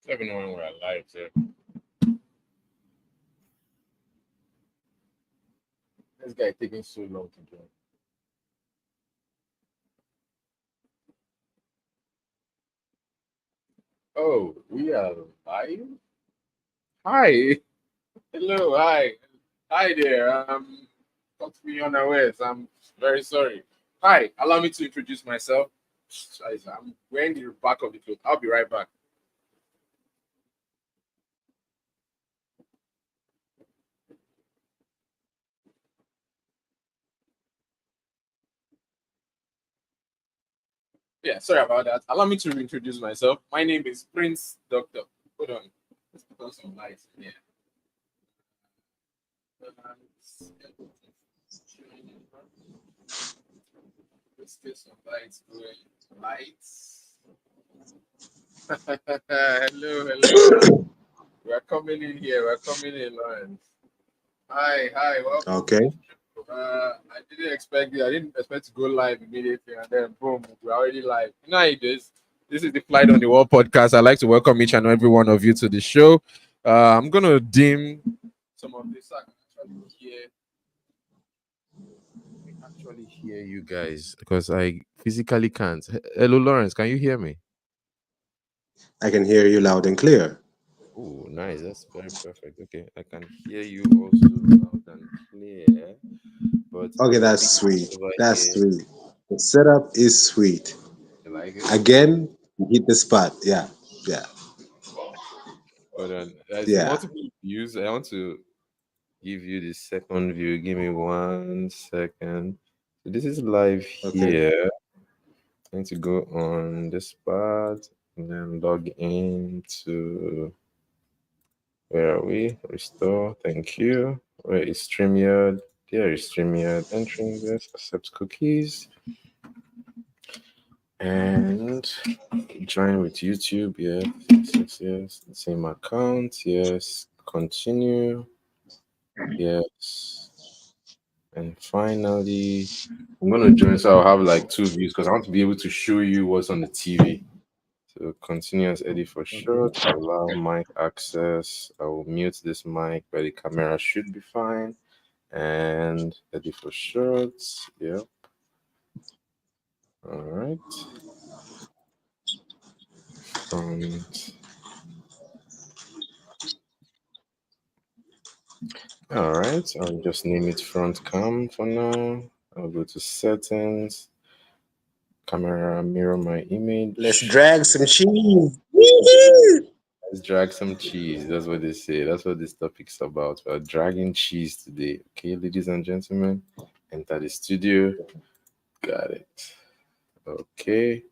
Everyone we're alive, sir. This guy taking so long to join. Oh, we are live. Hi, hello, hi, hi there. Got me unawares. I'm very sorry. Hi, allow me to introduce myself. Scheiße, I'm wearing the back of the cloth. I'll be right back. Yeah, sorry about that. Allow me to reintroduce myself. My name is Prince Doctor. Hold on. Let's put on some lights in here. Let's get some lights going. Lights. Hello, hello. We're coming in here. We're coming in, Lawrence. Hi, hi. Welcome to the Okay. show. I didn't expect it. I didn't expect to go live immediately, and then boom, we're already live. You know how it is. This is the Flight on the Wall podcast. I'd like to welcome each and every one of you to the show. I'm gonna dim some of this. I can actually hear you guys because I physically can't. Hello, Lawrence. Can you hear me? I can hear you loud and clear. Oh, nice. That's very perfect. Okay, I can hear you also loud and clear, but Okay, the that's thing sweet. over That's here, sweet. The setup is sweet. you like it? Again, you hit the spot. Yeah. Yeah. Hold on. There's Yeah. multiple views. I want to give you the second view. Give me 1 second. So this is live Okay. here. I need to go on this part and then log in to where are we? Restore. Thank you. Where is StreamYard? There is StreamYard. Entering this. Accept cookies. And join with YouTube. Yes. Yes. Yes. Yes. Same account. Yes. Continue. Yes. And finally, I'm gonna join so I'll have like two views because I want to be able to show you what's on the TV. So continuous edit for short, allow mic access. I will mute this mic, but the camera should be fine. And edit for short. Yep. All right. Front. All right. I'll just name it front cam for now. I'll go to settings, camera, mirror my Let's image. drag some cheese. Woo-hoo! Let's drag some cheese. That's what they say. That's what this topic's about. We're dragging cheese today. Okay, ladies and gentlemen, enter the studio. Got it. Okay.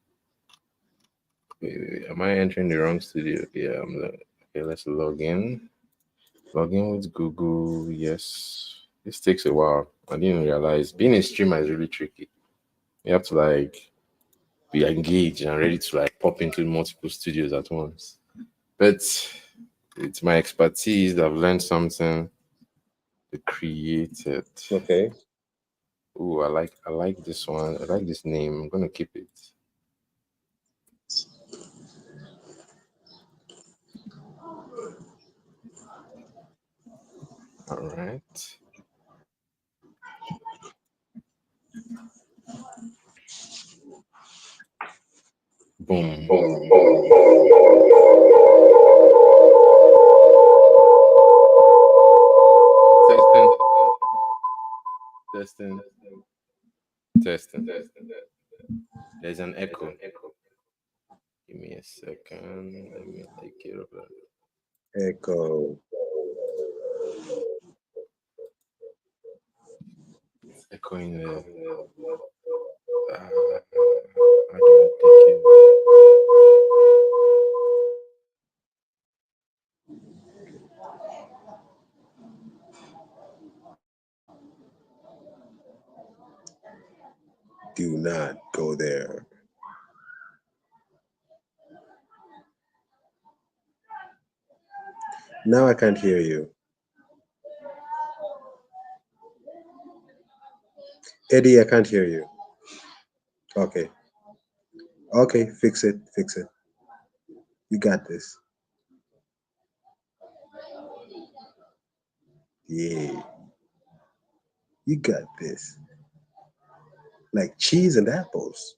Wait. Am I entering the wrong studio? Yeah, okay, let's log in. Log in with Google. Yes. This takes a while. I didn't realize being a streamer is really tricky. You have to like be engaged and ready to like pop into multiple studios at once. But it's my expertise that I've learned something to create it. Okay. Oh, I like this one. I like this name. I'm gonna keep it. All right. Boom. Testing. Testing. Testing. There's an echo. Give me a second. Let me take care of that. Echo. It's echoing there. How do I take it? Do not go there. Now I can't hear you. Eddie, I can't hear you. Okay. Okay, fix it. Fix it. You got this. Yeah, you got this. Like cheese and apples.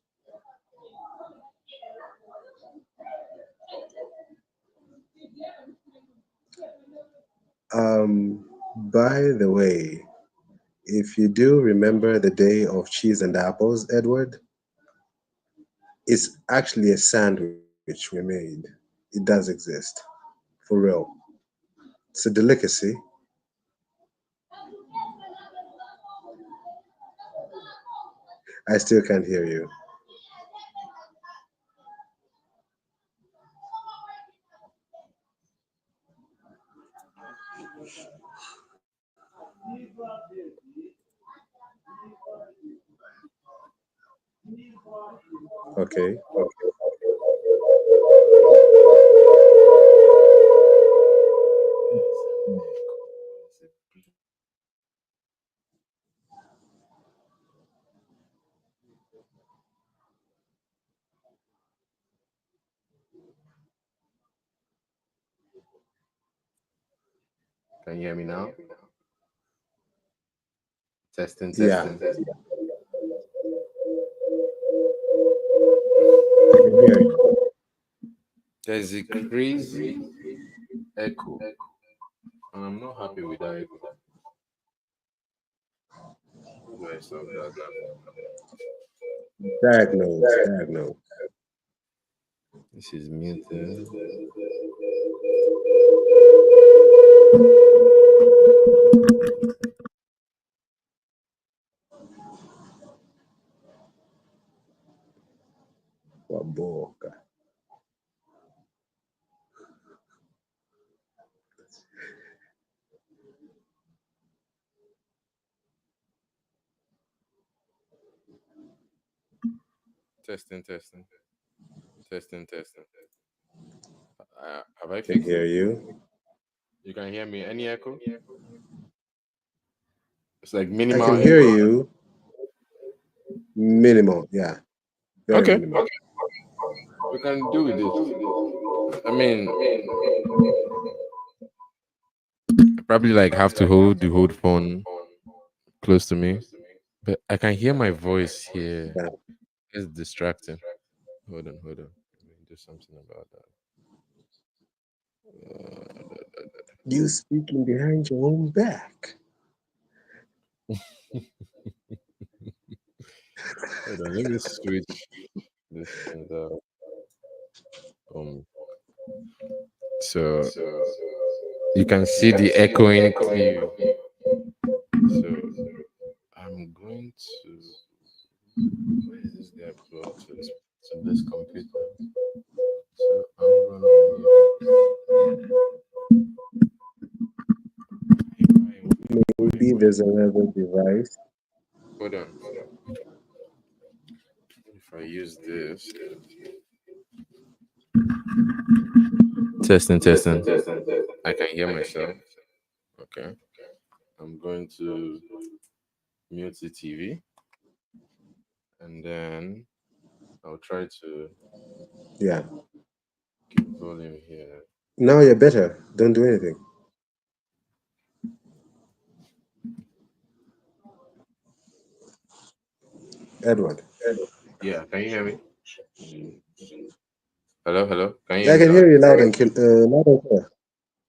By the way, if you do remember the day of cheese and apples, Edward, it's actually a sandwich we made. It does exist. For real. It's a delicacy. I still can't hear you. Okay. There's an echo. There's a Can you hear me now? Testing, Yeah, testing. I can hear you. There's a crazy echo, and I'm not happy with that echo. How do I solve that now? Diagnose, diagnose. This is muted. Waboka. Testing, testing, testing, testing. Have I Can fixed hear it? you. You can hear me. Any echo? It's like I minimal can hear echo. you. Minimal. Yeah, very Okay, minimal. we can do with this. I mean, I probably like have to hold the whole phone close to me, but I can hear my voice here. Yeah. It's distracting. Hold on, hold on. Let me do something about that. You speaking behind your own back. Hold on, let me switch this thing up. So you can see the echoing clear. So I'm going to. Where is this guy plugged to this computer? So I'm gonna Maybe there's another device. hold on. If I use this, testing, testing. I can hear myself. Okay. I'm going to mute the TV and then I'll try to Yeah. give volume here. Now you're better. Don't do anything. Edward. Yeah, can you hear me? Hello, hello. Can you Yeah, hear I me can now? hear you loud and clear.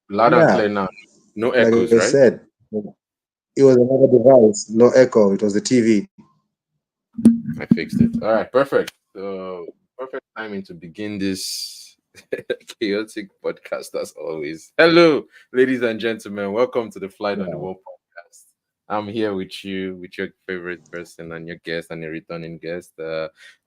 Loud and Yeah, clear now. No like I echoes, right? said, it was another device, no echo. It was the TV. I fixed it. All right, perfect. So perfect timing to begin this chaotic podcast as always. Hello, ladies and gentlemen. Welcome to the Flight on the Yeah. Wall podcast. I'm here with you, with your favorite person and your guest and your returning guest.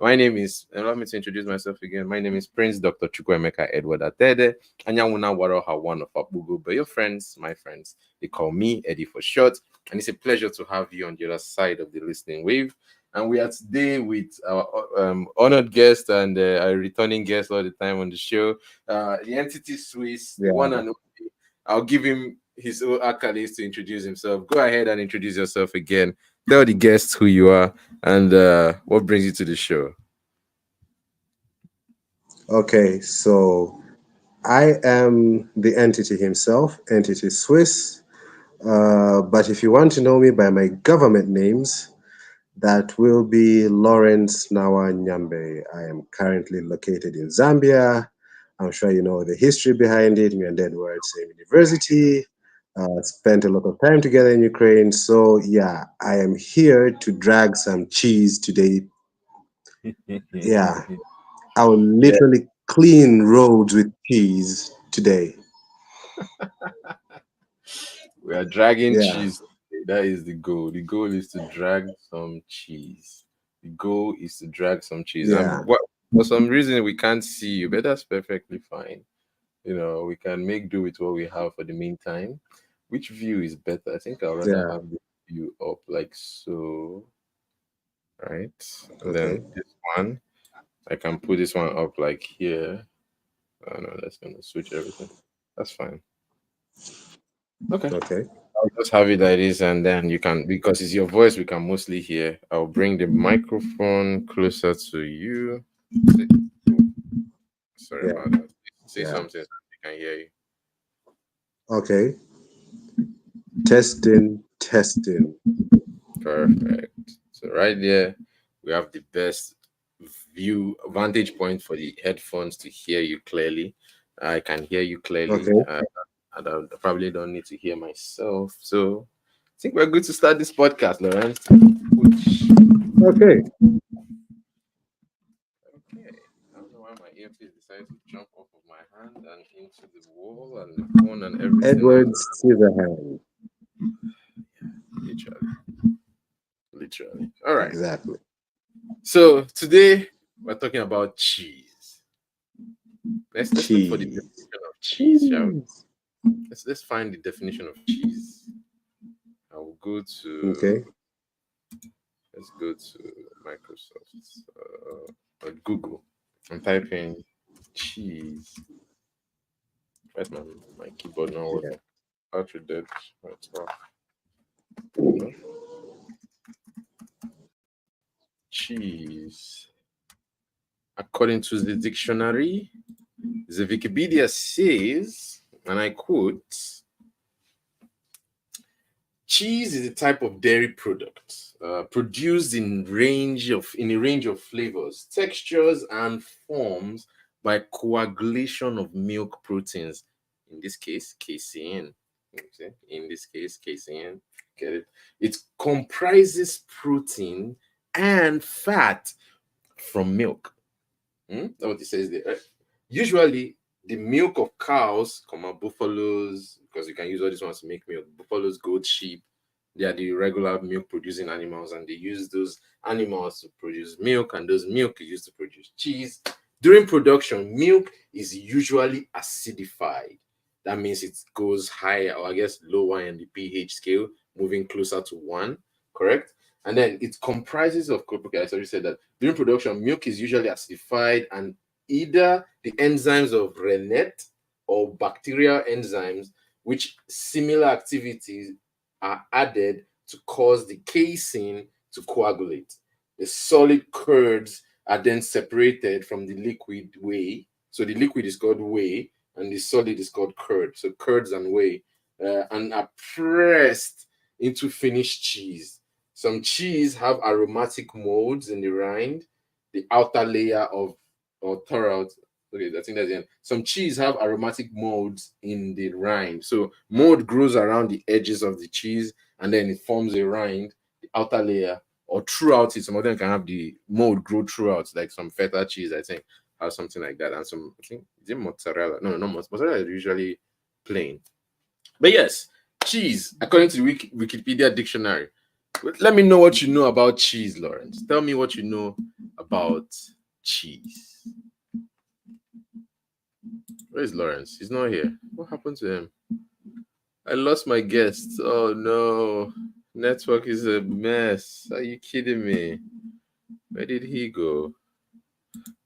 My name is, allow me to introduce myself again. My name is Prince Dr. Chukwemeka Edward Atede. Anyawuna Waroha, one of Abugo, but your friends, my friends, they call me Eddie for short. And it's a pleasure to have you on the other side of the listening wave. And we are today with our honored guest and a returning guest all the time on the show, the entity Swiss, the one Yeah. and only. I'll give him his own accolades to introduce himself. Go ahead and introduce yourself again. Tell the guests who you are and what brings you to the show. Okay, so I am the entity himself, entity Swiss. But if you want to know me by my government names, that will be Lawrence Nawa Nyambe. I am currently located in Zambia. I'm sure you know the history behind it. Me and Edward, same university. Spent a lot of time together in Ukraine. So, yeah, I am here to drag some cheese today. Yeah, I will Yeah, literally clean roads with cheese today. we are dragging Yeah, cheese. That is the goal. The goal is to drag some cheese. The goal is to drag some cheese. And yeah, what for some reason we can't see you, but that's perfectly fine. We can make do with what we have for the meantime. Which view is better? I think I'll rather yeah. have the view up like so, right? And then Okay, this one, I can put this one up like here. Oh no, that's gonna switch everything. That's fine. Okay. okay. I'll just have it like this, and then you can, because it's your voice we can mostly hear. I'll bring the microphone closer to you. Say- oh, sorry Yeah, about that. Say yeah. something so we can hear you. Okay. Testing, testing. Perfect. So right there, we have the best view vantage point for the headphones to hear you clearly. I can hear you clearly, Okay, and I probably don't need to hear myself. So I think we're good to start this podcast, Lawrence. Which, okay. okay, I don't know why my earpiece decided to jump off of my hand and into the wall and the phone and everything else. Edward Scissorhand. Literally, literally. All right. Exactly. So today we're talking about cheese. Let's look for the Cheese. definition of cheese, shall we? Cheese. Let's find the definition of cheese. I will go Okay. to let's go to Microsoft or Google and type in cheese. Where's my keyboard not Yeah. working? Battery dead. Right, no. Cheese. According to the dictionary, the Wikipedia says, and I quote, cheese is a type of dairy product produced in a range of flavors, textures, and forms by coagulation of milk proteins. In this case, casein. Okay. In this case, casein. Get it? It comprises protein and fat from milk. That's what it says there. Usually, the milk of cows, comma buffaloes, because you can use all these ones to make milk. Buffaloes, goats, sheep, they are the regular milk producing animals, and they use those animals to produce milk, and those milk is used to produce cheese. During production, milk is usually acidified. That means it goes higher, or I guess lower in the pH scale, moving closer to one, correct? And then it comprises of, okay, I already said that during production, milk is usually acidified, and either the enzymes of rennet or bacterial enzymes, which similar activities are added to cause the casein to coagulate. The solid curds are then separated from the liquid whey. So the liquid is called whey, and the solid is called curd. So curds and whey, and are pressed into finished cheese. Some cheese have aromatic molds in the rind, the outer layer of or thorough. Okay, I think that's the end. Some cheese have aromatic molds in the rind. So mold grows around the edges of the cheese, and then it forms a rind, the outer layer, or throughout it. Some of them can have the mold grow throughout, like some feta cheese, I think, or something like that. And some, I think, is it mozzarella? No, no, mozzarella is usually plain. But yes, cheese, according to the Wikipedia dictionary. Let me know what you know about cheese, Lawrence. Tell me what you know about cheese. Where is Lawrence? He's not here. What happened to him? I lost my guest. Oh no. Network is a mess. Are you kidding me? Where did he go?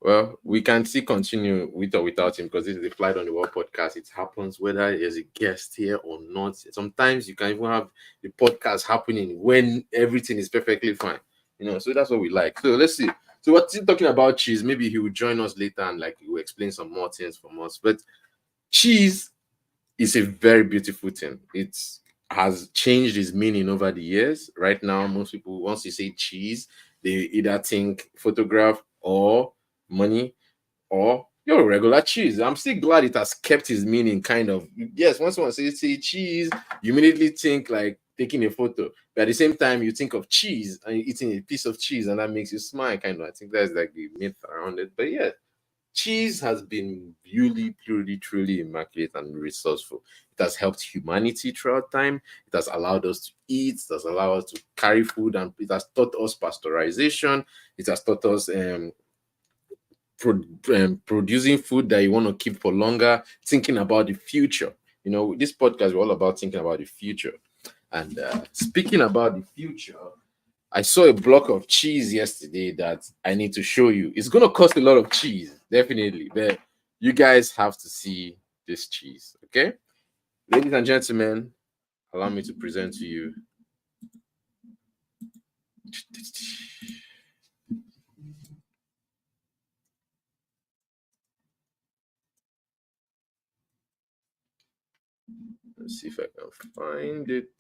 Well, we can still continue with or without him because this is the Flight on the Wall podcast. It happens whether there's a guest here or not. Sometimes you can even have the podcast happening when everything is perfectly fine. So that's what we like. So let's see. So what's he talking about cheese? Maybe he will join us later and like he will explain some more things from us. But cheese is a very beautiful thing. It's has changed its meaning over the years. Right now, most people, once you say cheese, they either think photograph or money or your regular cheese. I'm still glad it has kept its meaning, kind of. Yes, once someone says say cheese, you immediately think like taking a photo. But at the same time, you think of cheese and you're eating a piece of cheese, and that makes you smile, kind of. I think that's like the myth around it. But yeah, cheese has been really, truly, truly immaculate and resourceful. It has helped humanity throughout time. It has allowed us to eat. It has allowed us to carry food, and it has taught us pasteurization. It has taught us producing food that you want to keep for longer, thinking about the future. You know, this podcast is all about thinking about the future. And speaking about the future, I saw a block of cheese yesterday that I need to show you. It's going to cost a lot of cheese, definitely. But you guys have to see this cheese, okay? Ladies and gentlemen, allow me to present to you. Let's see if I can find it.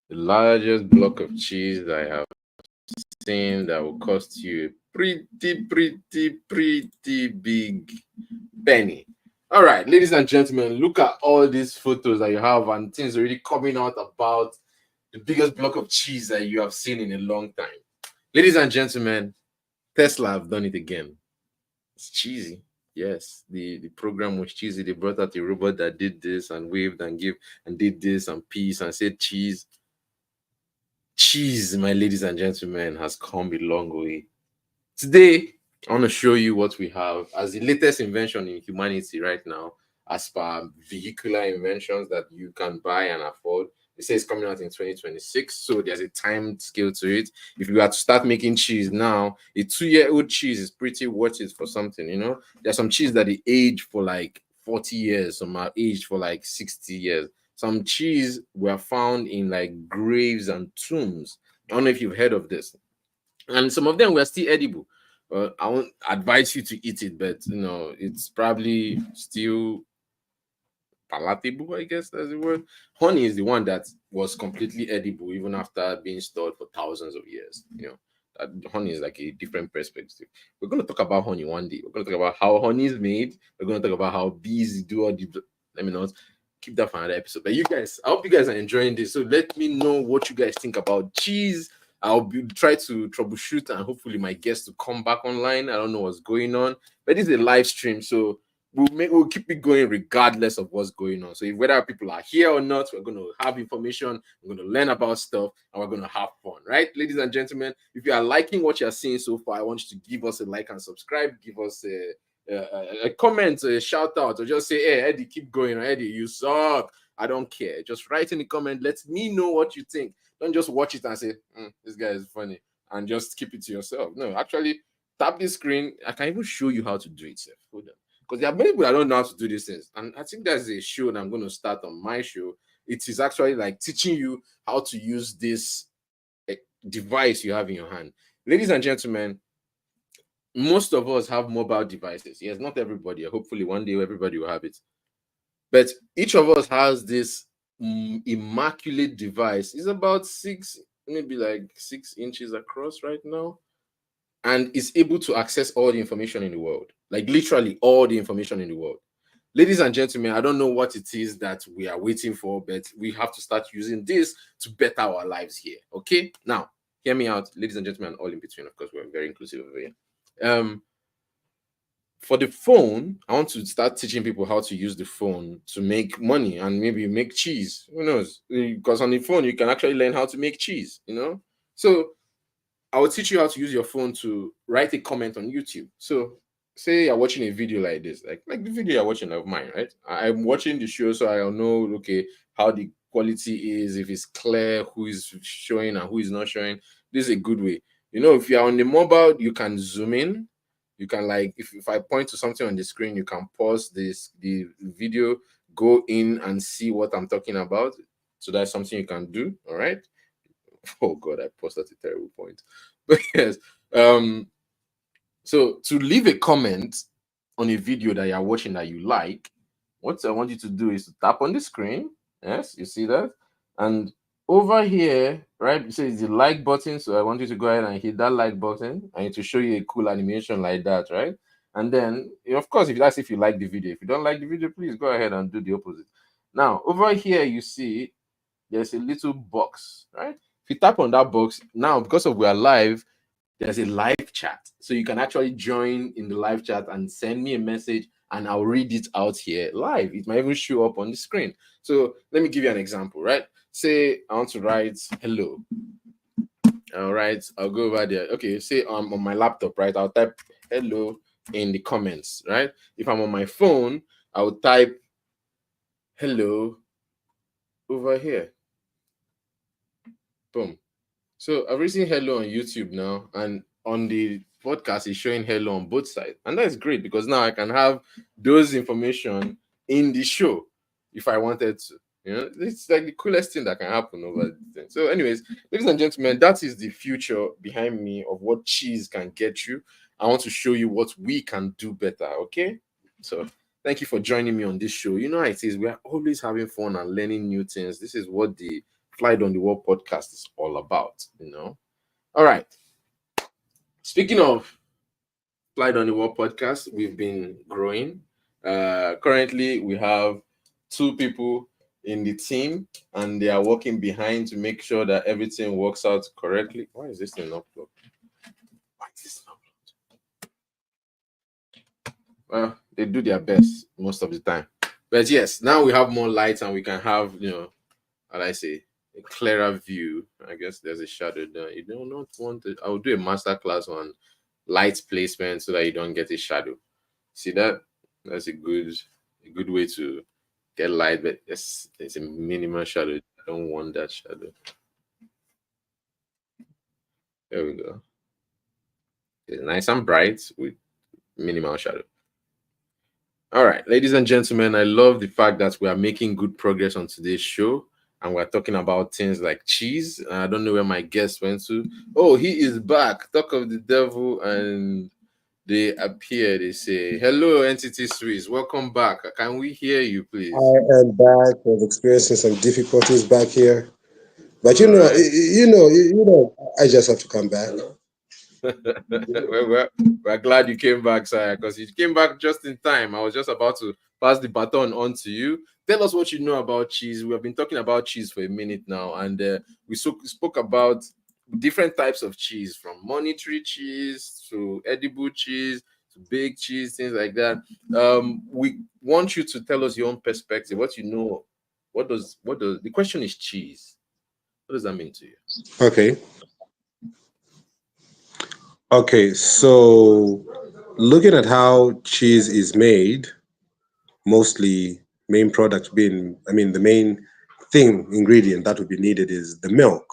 The largest block of cheese I have seen that will cost you a pretty big penny. All right, ladies and gentlemen, look at all these photos that you have and things already coming out about the biggest block of cheese that you have seen in a long time. Ladies and gentlemen, Tesla have done it again. It's cheesy. Yes, the program was cheesy. They brought out a robot that did this and waved and gave and did this and peace and said cheese. Cheese, my ladies and gentlemen, has come a long way. Today, I want to show you what we have as the latest invention in humanity right now, as per vehicular inventions that you can buy and afford. They say it's coming out in 2026, so there's a time scale to it. If you are to start making cheese now, a 2-year-old cheese is pretty worth it for something, you know. There's some cheese that they age for like 40 years, some are aged for like 60 years. Some cheese were found in like graves and tombs. I don't know if you've heard of this, and some of them were still edible. I won't advise you to eat it, but you know it's probably still palatable. I guess that's the word. Honey is the one that was completely edible even after being stored for thousands of years. You know that honey is like a different perspective. We're going to talk about honey one day. We're going to talk about how honey is made. We're going to talk about how bees do all the. Let me not keep that for another episode. But you guys, I hope you guys are enjoying this. So let me know what you guys think about cheese. Try to troubleshoot and hopefully my guests to come back online. I don't know what's going on, but this is a live stream, so we'll keep it going regardless of what's going on. So if, whether people are here or not, we're going to have information, we're going to learn about stuff, and we're going to have fun, right, ladies and gentlemen? If you are liking what you're seeing so far, I want you to give us a like and subscribe, give us a comment, a shout out, or just say, hey, Eddie, keep going, or Eddie, you suck. I don't care. Just write in the comment. Let me know what you think. Don't just watch it and say, this guy is funny, and just keep it to yourself. No, actually, tap the screen. I can even show you how to do it, sir. Hold on. Because there are many people that don't know how to do these things. And I think there's a show that I'm going to start on my show. It is actually like teaching you how to use this device you have in your hand. Ladies and gentlemen, most of us have mobile devices. Yes, not everybody. Hopefully, one day everybody will have it. But each of us has this immaculate device. It's about maybe like 6 inches across right now, and is able to access all the information in the world, like literally all the information in the world. Ladies and gentlemen, I don't know what it is that we are waiting for, but we have to start using this to better our lives here. Okay, now hear me out, ladies and gentlemen, all in between. Of course, we're very inclusive over here. For the phone, I want to start teaching people how to use the phone to make money and maybe make cheese. Who knows? Because on the phone, you can actually learn how to make cheese, you know? So I will teach you how to use your phone to write a comment on YouTube. So say you're watching a video like this, like the video you're watching of mine, right? I'm watching the show, so I'll know, okay, how the quality is, if it's clear, who is showing and who is not showing. This is a good way. You know, if you're on the mobile, you can zoom in. You can, like, if I point to something on the screen, you can pause the video, go in and see what I'm talking about. So that's something you can do. All right. Oh god, I paused at a terrible point. But yes, so to leave a comment on a video that you're watching that you like, what I want you to do is to tap on the screen. Yes, you see that? And over here, right, it says the like button. So I want you to go ahead and hit that like button and to show you a cool animation like that, right? And then, of course, if that's if you like the video. If you don't like the video, please go ahead and do the opposite. Now, over here, you see there's a little box, right? If you tap on that box, now because of we are live, there's a live chat. So you can actually join in the live chat and send me a message and I'll read it out here live. It might even show up on the screen. So let me give you an example, right? Say I want to write hello. All right, I'll go over there. Okay, say I'm on my laptop, right? I'll type hello in the comments, right? If I'm on my phone, I'll type hello over here. Boom. So I've written hello on YouTube now, and on the podcast is showing hello on both sides, and that's great because now I can have those information in the show if I wanted to. It's like the coolest thing that can happen over the thing. So, anyways, ladies and gentlemen, that is the future behind me of what cheese can get you. I want to show you what we can do better. Okay, so thank you for joining me on this show. You know how it is. We are always having fun and learning new things. This is what the Flight on the Wall podcast is all about. All right. Speaking of Flight on the Wall podcast, we've been growing. Currently, we have two people in the team, and they are working behind to make sure that everything works out correctly. Why is this thing not plugged? Why is this not plugged? Well, they do their best most of the time. But yes, now we have more lights and we can have, how do I say, a clearer view. I guess there's a shadow there. You do not want it. I will do a master class on light placement so that you don't get a shadow. See that? That's a good way to get light, but it's a minimal shadow. I don't want that shadow. There we go. It's nice and bright with minimal shadow. All right, ladies and gentlemen, I love the fact that we are making good progress on today's show and we're talking about things like cheese. I don't know where my guest went to. Oh, he is back. Talk of the devil, and they appear. They say, "Hello, Entity Swiss. Welcome back. Can we hear you, please?" I am back. Was experiencing some difficulties back here, but All right. I just have to come back. we're glad you came back, sir, because you came back just in time. I was just about to pass the baton on to you. Tell us what you know about cheese. We have been talking about cheese for a minute now, and we spoke about different types of cheese, from monetary cheese to edible cheese to baked cheese, things like that. We want you to tell us your own perspective, what you know. What does the question is cheese? What does that mean to you? Okay. Okay. So, looking at how cheese is made, mostly main product being, I mean, the main thing ingredient that would be needed is the milk.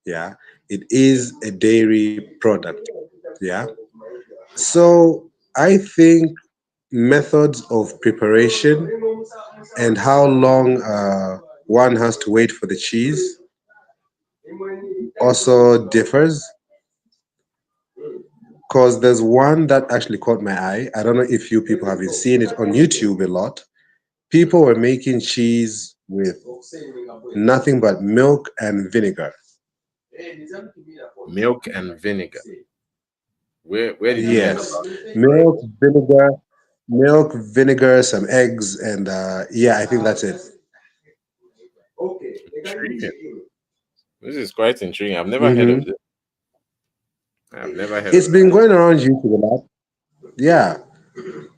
Yeah. It is a dairy product. Yeah. So, I think methods of preparation and how long one has to wait for the cheese also differs, because there's one that actually caught my eye. I don't know if you people have been seeing it on YouTube a lot. People were making cheese with nothing but milk and vinegar. Milk and vinegar. Where did you learn Yes, about milk, vinegar, some eggs, and yeah, I think that's it. intriguing? This is quite intriguing. I've never heard of Hmm. this. I've never heard It's of been that. going around YouTube a lot. Yeah,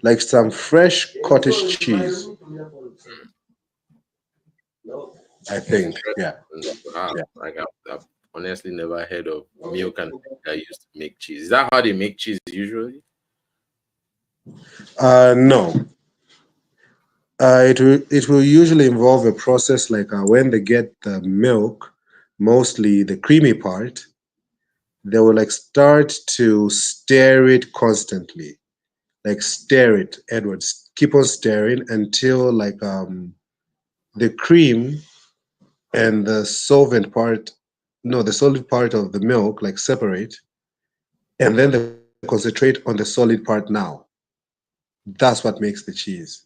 like some fresh cottage cheese, I It's think. interesting. Yeah, Wow. yeah. Like I've honestly never heard of milk and vinegar used to make cheese. Is that how they make cheese usually? No, it will usually involve a process like when they get the milk, mostly the creamy part, they will like start to stir it constantly, like stir it, Edwards, keep on stirring until like the cream and the solvent part, no, the solid part of the milk like separate, and then they concentrate on the solid part now. That's what makes the cheese.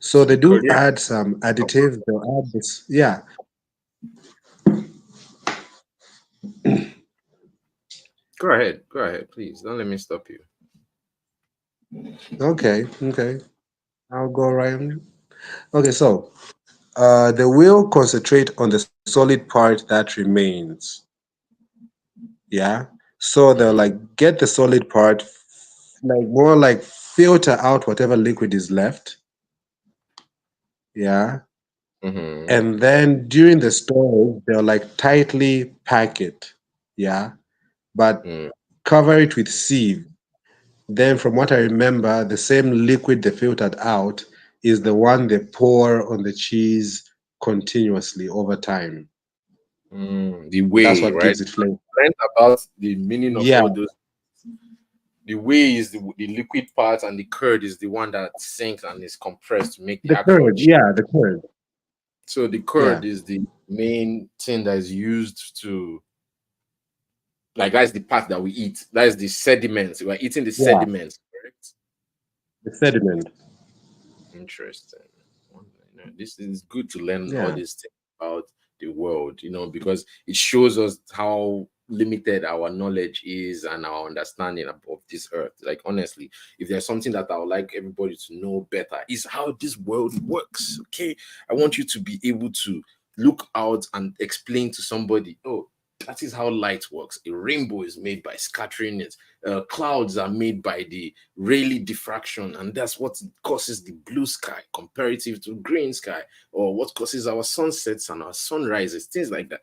So they The do curd, yeah. add some additives. They'll add this. Yeah. Go ahead. Go ahead, please. Don't let me stop you. Okay. Okay. I'll go right. Okay. So they will concentrate on the solid part that remains. Yeah. So they'll Mm-hmm. like get the solid part, like more like filter out whatever liquid is left. Yeah. Mm-hmm. And then during the storage, they'll like tightly pack it. Yeah. But Mm. cover it with sieve. Then, from what I remember, the same liquid they filtered out is the one they pour on the cheese continuously over time. The That's way, what right? gives it flavor. Learned about the meaning of Yeah, all those. The whey is the liquid part, and the curd is the one that sinks and is compressed to make the the actual curd. cheese. Yeah, the curd. So the Yeah, curd is the main thing that is used to, like, that's the part that we eat. That is the sediments. We're eating the yeah, sediments, correct? the sediment. Interesting. This is good to learn all Yeah, these things about the world, because it shows us how limited our knowledge is and our understanding of this earth. Like, honestly, if there's something that I would like everybody to know better, is how this world works. Okay. I want you to be able to look out and explain to somebody, oh, that is how light works. A rainbow is made by scattering it. Clouds are made by the Rayleigh diffraction, and that's what causes the blue sky comparative to green sky, or what causes our sunsets and our sunrises, things like that.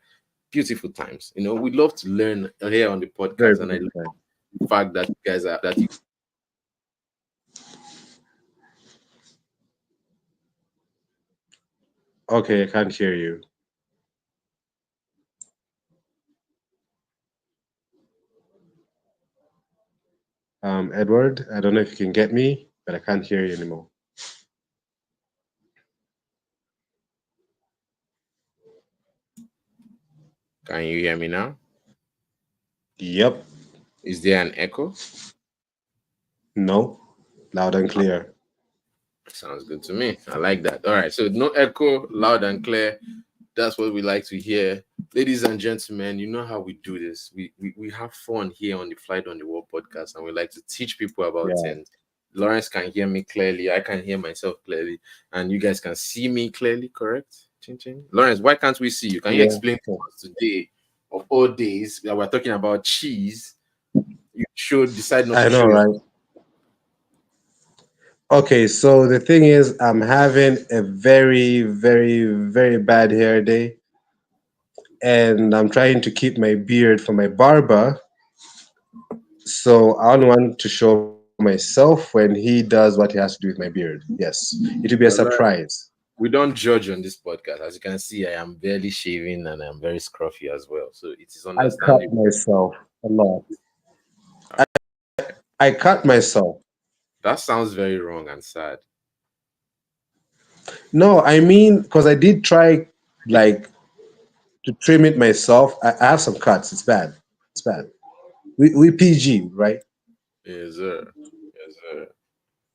Beautiful times. We love to learn here on the very podcast, and I love good. the fact that you guys are that you Okay, I can't hear you. Edward, I don't know if you can get me, but I can't hear you anymore. can you hear me now? Yep. Is there an echo? No. Loud and clear. Sounds good to me. I like that. All right. So no echo, loud and clear. That's what we like to hear. Ladies and gentlemen, you know how we do this. We have fun here on the Flight on the Wall podcast, and we like to teach people about Yeah. things. Lawrence can hear me clearly. I can hear myself clearly. And you guys can see me clearly, correct? Chin chin. Lawrence, why can't we see you? Can you Yeah. explain to us today, of all days, that we're talking about cheese? You should decide not I to know, show your. right? Okay, so the thing is, I'm having a very, very, very bad hair day, and I'm trying to keep my beard for my barber. So I don't want to show myself when he does what he has to do with my beard. Yes, it will be a Well, Lawrence, surprise. we don't judge on this podcast. As you can see, I am barely shaving and I'm very scruffy as well. So it is I cut understandable. myself a lot. I cut myself. That sounds very wrong and sad. No, I mean, because I did try like to trim it myself. I have some cuts. It's bad. It's bad. We PG, right? Yes, sir. Yes, sir.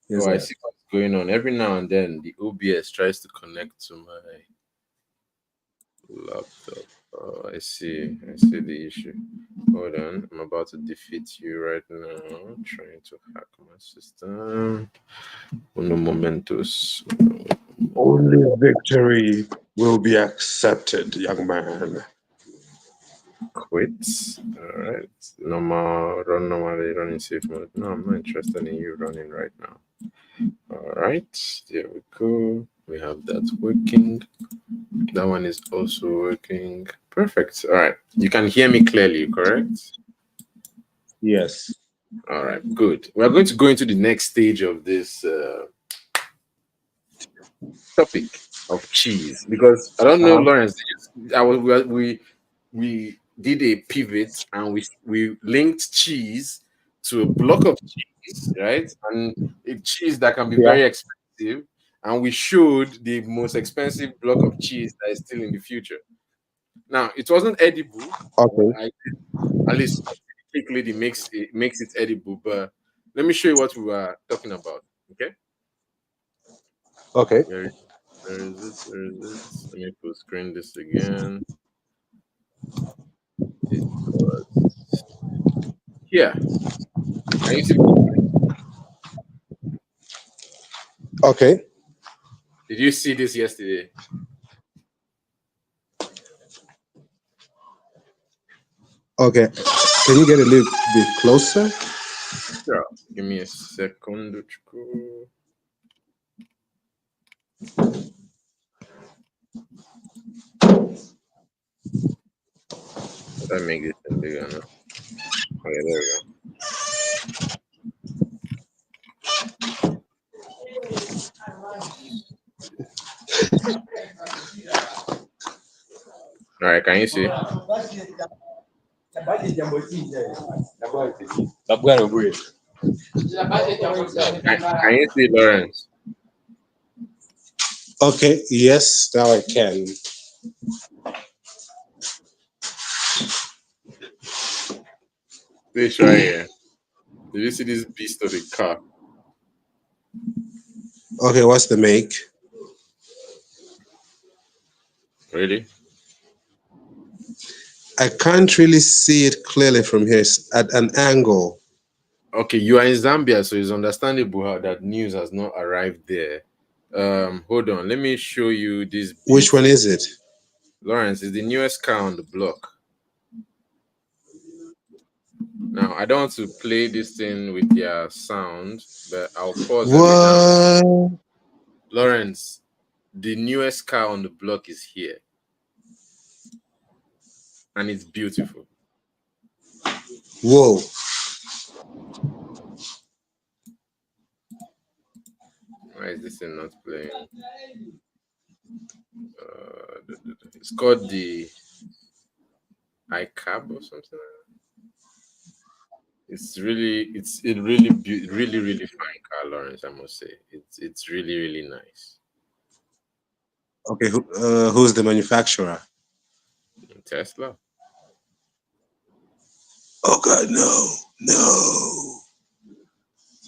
Yes, Oh, I sir. see what's going on. Every now and then, the OBS tries to connect to my laptop. Oh, I see. I see the issue. Hold on. I'm about to defeat you right now. Trying to hack my system. Uno momentos. Only victory will be accepted, young man. Quit. All right. Normal. Run normally. Run in safe mode. No, I'm not interested in you running right now. All right. There we go. We have that working. That one is also working. Perfect. All right. You can hear me clearly, correct? Yes. All right. Good. We're going to go into the next stage of this topic of cheese because I don't know, Uh-huh. Lawrence. I was we did a pivot and we linked cheese to a block of cheese, right? And a cheese that can be Yeah. very expensive. And we showed the most expensive block of cheese that is still in the future. Now, it wasn't edible. Okay. I At least cake lady makes it edible. But let me show you what we were talking about. Okay. Okay. Where, where is it? Where is it? Let me full screen this again. It was here. Can you see? Okay. Did you see this yesterday? Okay. Can you get a little bit closer? Sure. Give me a second. Chuku. Let me make this thing bigger now. Okay, there we go. All right, can you see? Can you see, Lawrence? Okay. Yes, now I can. This right here. Did you see this beast of a car? Okay, what's the make? Really? I can't really see it clearly from here. It's at an angle. Okay, you are in Zambia, so it's understandable how that news has not arrived there. Hold on. Let me show you this Which one beauty. is it? Lawrence is the newest car on the block. Now, I don't want to play this thing with your sound, but I'll pause every now. What? Lawrence, the newest car on the block is here, and it's beautiful. Whoa. Why is this thing not playing? It's called the iCab or something. It's really, really, really fine car, Lawrence. I must say, it's really, really nice. Okay, who's the manufacturer? Tesla. Oh God, no, no.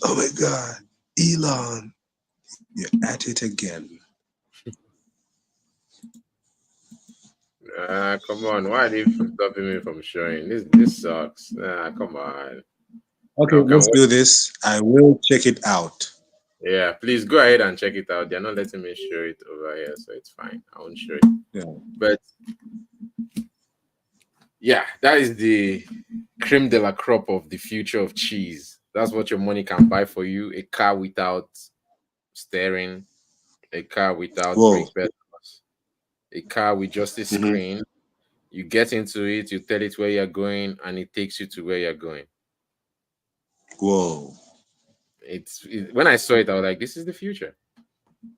Oh my God, Elon, you're at it again. Come on. Why are they stopping me from showing? This sucks. Come on. Okay, Now can let's we? do this. I will check it out. Yeah, please go ahead and check it out. They're not letting me show it over here, so it's fine. I won't show it. Yeah. But yeah, that is the creme de la crop of the future of cheese. That's what your money can buy for you: a car without steering, a car without Whoa. brake pedals, a car with just a Hmm. screen. You get into it, you tell it where you're going, and it takes you to where you're going. Whoa. When I saw it, I was like, "This is the future."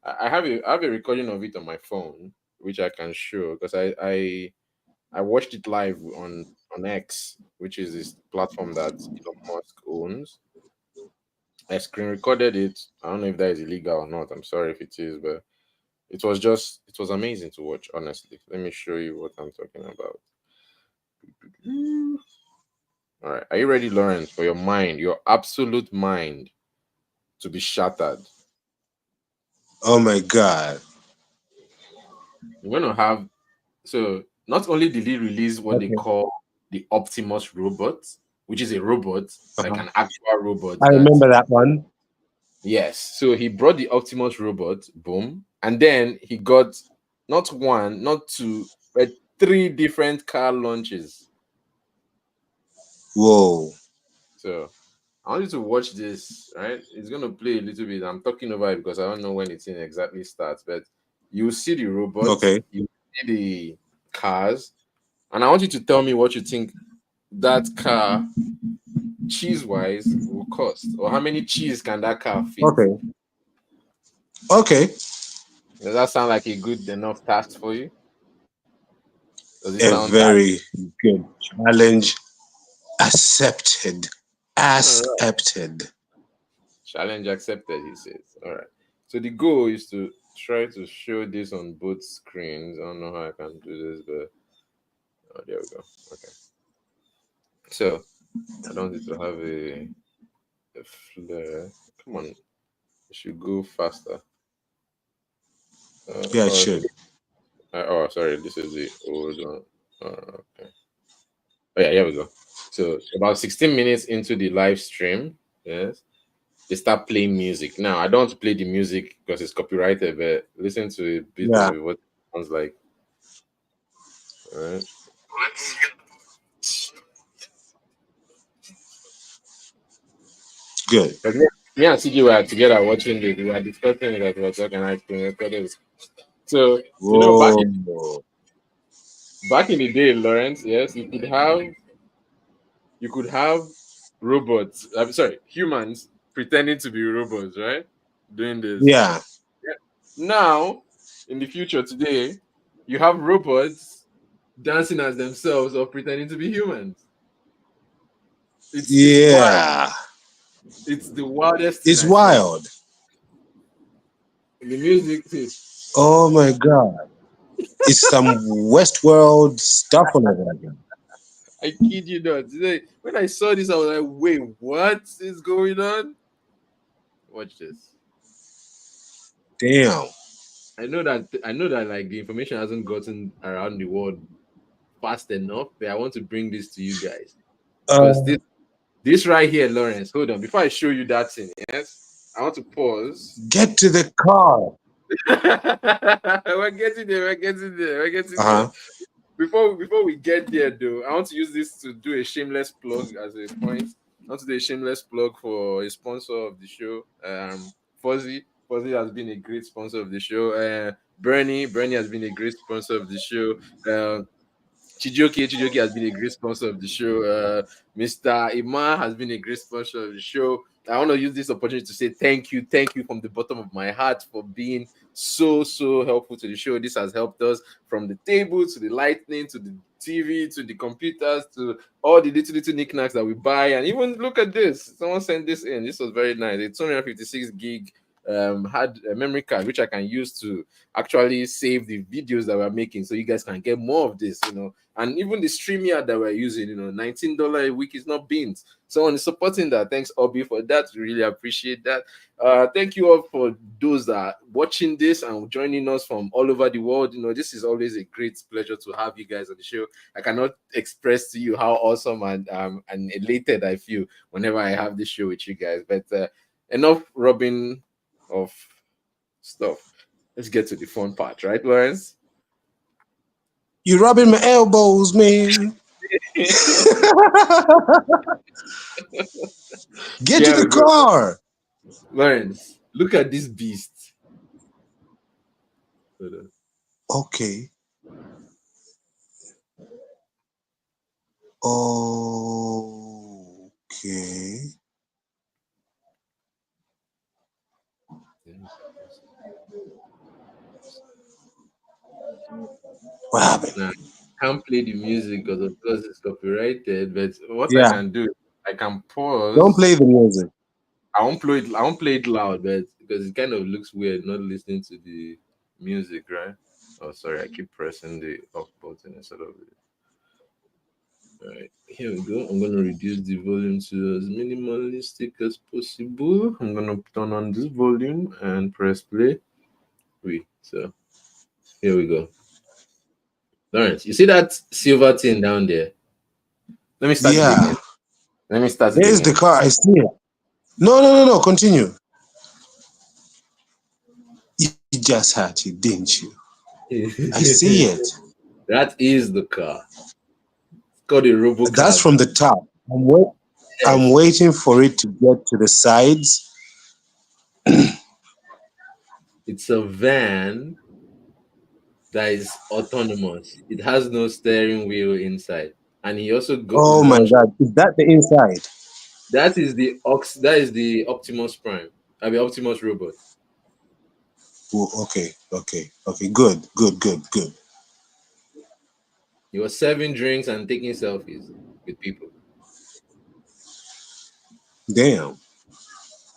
I have a recording of it on my phone, which I can show because I watched it live on X, which is this platform that Elon Musk owns. I screen recorded it. I don't know if that is illegal or not. I'm sorry if it is, but it was amazing to watch. Honestly, let me show you what I'm talking about. All right, are you ready, Lawrence, for your mind, your absolute mind, to be shattered? Oh my God. You're going to have so not only did he release what they Okay. call the Optimus robot, which is a robot, like Uh-huh. an actual robot I that remember that one. yes. So he brought the Optimus robot, boom, and then he got not one, not two, but three different car launches. Whoa. So I want you to watch this, right? It's gonna play a little bit. I'm talking over it because I don't know when it's in exactly starts, but you see the robots, Okay. you see the cars, and I want you to tell me what you think that car, cheese wise, will cost, or how many cheese can that car fit? Okay. Okay. Does that sound like a good enough task for you? Does it A sound that? very good challenge accepted. All right. Accepted. Challenge accepted, he says. All right. So the goal is to try to show this on both screens. I don't know how I can do this, but oh, there we go. Okay. So I don't need to have a flare. Come on, it should go faster. Yeah, it Oh, should. oh, sorry. This is the old one. Okay. Oh, yeah, here we go. So about 16 minutes into the live stream, yes, they start playing music. Now I don't want to play the music because it's copyrighted, but listen to a bit of Yeah, it, what it sounds like. All right. good. But me and CG were together watching this. We were discussing it as we were talking. I recorded it. So Whoa. back in the day, Lawrence, yes, you could have robots. I'm sorry, humans pretending to be robots, right? Doing this. Yeah. Yeah. Now, in the future, today, you have robots dancing as themselves or pretending to be humans. It's wild. Yeah. It's the wildest thing It's I saw. wild. The music too. Oh my God. It's some Westworld stuff on it. I kid you not. Today, when I saw this, I was like, "Wait, what is going on?" Watch this. Damn. I know that like the information hasn't gotten around the world fast enough, but I want to bring this to you guys because Uh, this right here, Lawrence. Hold on, before I show you that thing, yes, I want to pause. get to the car. We're getting there. We're getting there. We're getting there. Uh-huh. Before we get there, though, I want to use this to do a shameless plug as a point. I want to do a shameless plug for a sponsor of the show, Fuzzy. Fuzzy has been a great sponsor of the show. Bernie has been a great sponsor of the show. Chijoki has been a great sponsor of the show. Mr. Ima has been a great sponsor of the show. I want to use this opportunity to say thank you from the bottom of my heart for being so helpful to the show. This has helped us from the table to the lightning to the TV to the computers to all the little knickknacks that we buy. And even look at this. Someone sent this in. This was very nice. A 256 gig had a memory card which I can use to actually save the videos that we're making so you guys can get more of this, and even the StreamYard that we're using, $19 a week is not beans. Someone is supporting that. Thanks, Obi, for that. Really appreciate that. Thank you all for those that are watching this and joining us from all over the world. This is always a great pleasure to have you guys on the show. I cannot express to you how awesome and elated I feel whenever I have this show with you guys. But enough rubbing of stuff. Let's get to the fun part, right, Lawrence? You rubbing my elbows, man. Get to Here the we go. car. Lawrence, look at this beast. Hold on. Okay. Okay. What happened? Now, I can't play the music because, of course, it's copyrighted. But what I Yeah. can do, I can Don't play pause. the music. I won't play it. I won't play it loud, but because it kind of looks weird not listening to the music, right? Oh, sorry, I keep pressing the off button instead of it. All right, here we go. I'm gonna reduce the volume to as minimalistic as possible. I'm gonna turn on this volume and press play. Wait, so here we go. Lawrence, you see that silver thing down there? Let me start it Yeah. again. Let me start it There's the again. car. I see it. No. Continue. You just had it, didn't you? I see it. That is the car. It's called a That's RoboCab. from the top. I'm Yes, waiting for it to get to the sides. it's a van that is autonomous. It has no steering wheel inside, and he also Oh my launched. God. Is that the inside? That is the Ox. That is the Optimus Prime. I mean Optimus robot. Oh, okay. Good. He was serving drinks and taking selfies with people. Damn.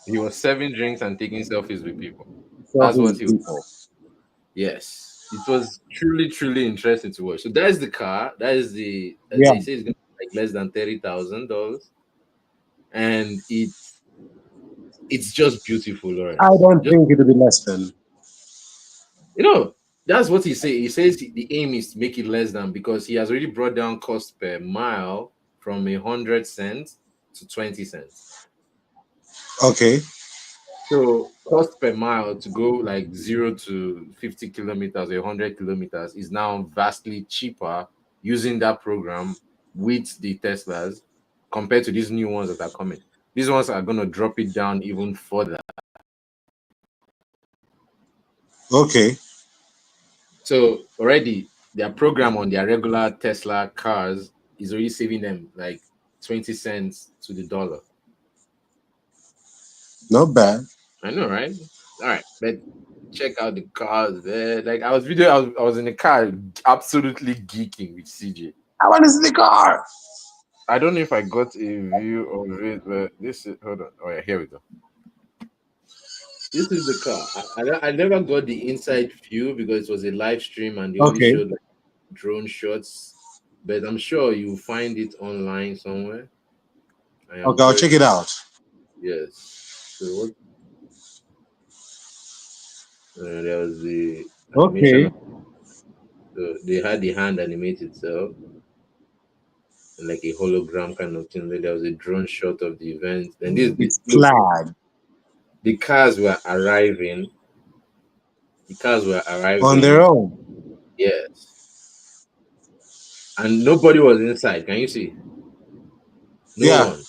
He was serving drinks and taking selfies with people. That's what Selfies he was. people. Yes, it was truly interesting to watch. So that is the car. That is Yeah. they say it's going to be like less than $30,000, and it's just beautiful, I Lawrence. don't Just think it'll be less than. You know, that's what he say. He says the aim is to make it less than because he has already brought down cost per mile from 100 cents to 20 cents. Okay. So cost per mile to go like 0 to 50 kilometers or 100 kilometers is now vastly cheaper using that program with the Teslas compared to these new ones that are coming. These ones are going to drop it down even further. Okay. So already their program on their regular Tesla cars is already saving them like 20 cents to the dollar. Not bad. I know, right? All right, but check out the cars, man. Like I was in the car absolutely geeking with CJ. I want to see the car. I don't know if I got a view of it, but this is hold on. Oh yeah, here we go. This is the car. I never got the inside view because it was a live stream and they only Okay. showed like drone shots. But I'm sure you'll find it online somewhere. I am Okay, I'll very check it sure. out. Yes. So what? There was the animation. Okay. So they had the hand animate itself and like a hologram kind of thing. Then there was a drone shot of the event. Then It's look, flag the cars were arriving. The cars were on their arriving. own. Yes, and nobody was inside. Can you see? No Yeah. one.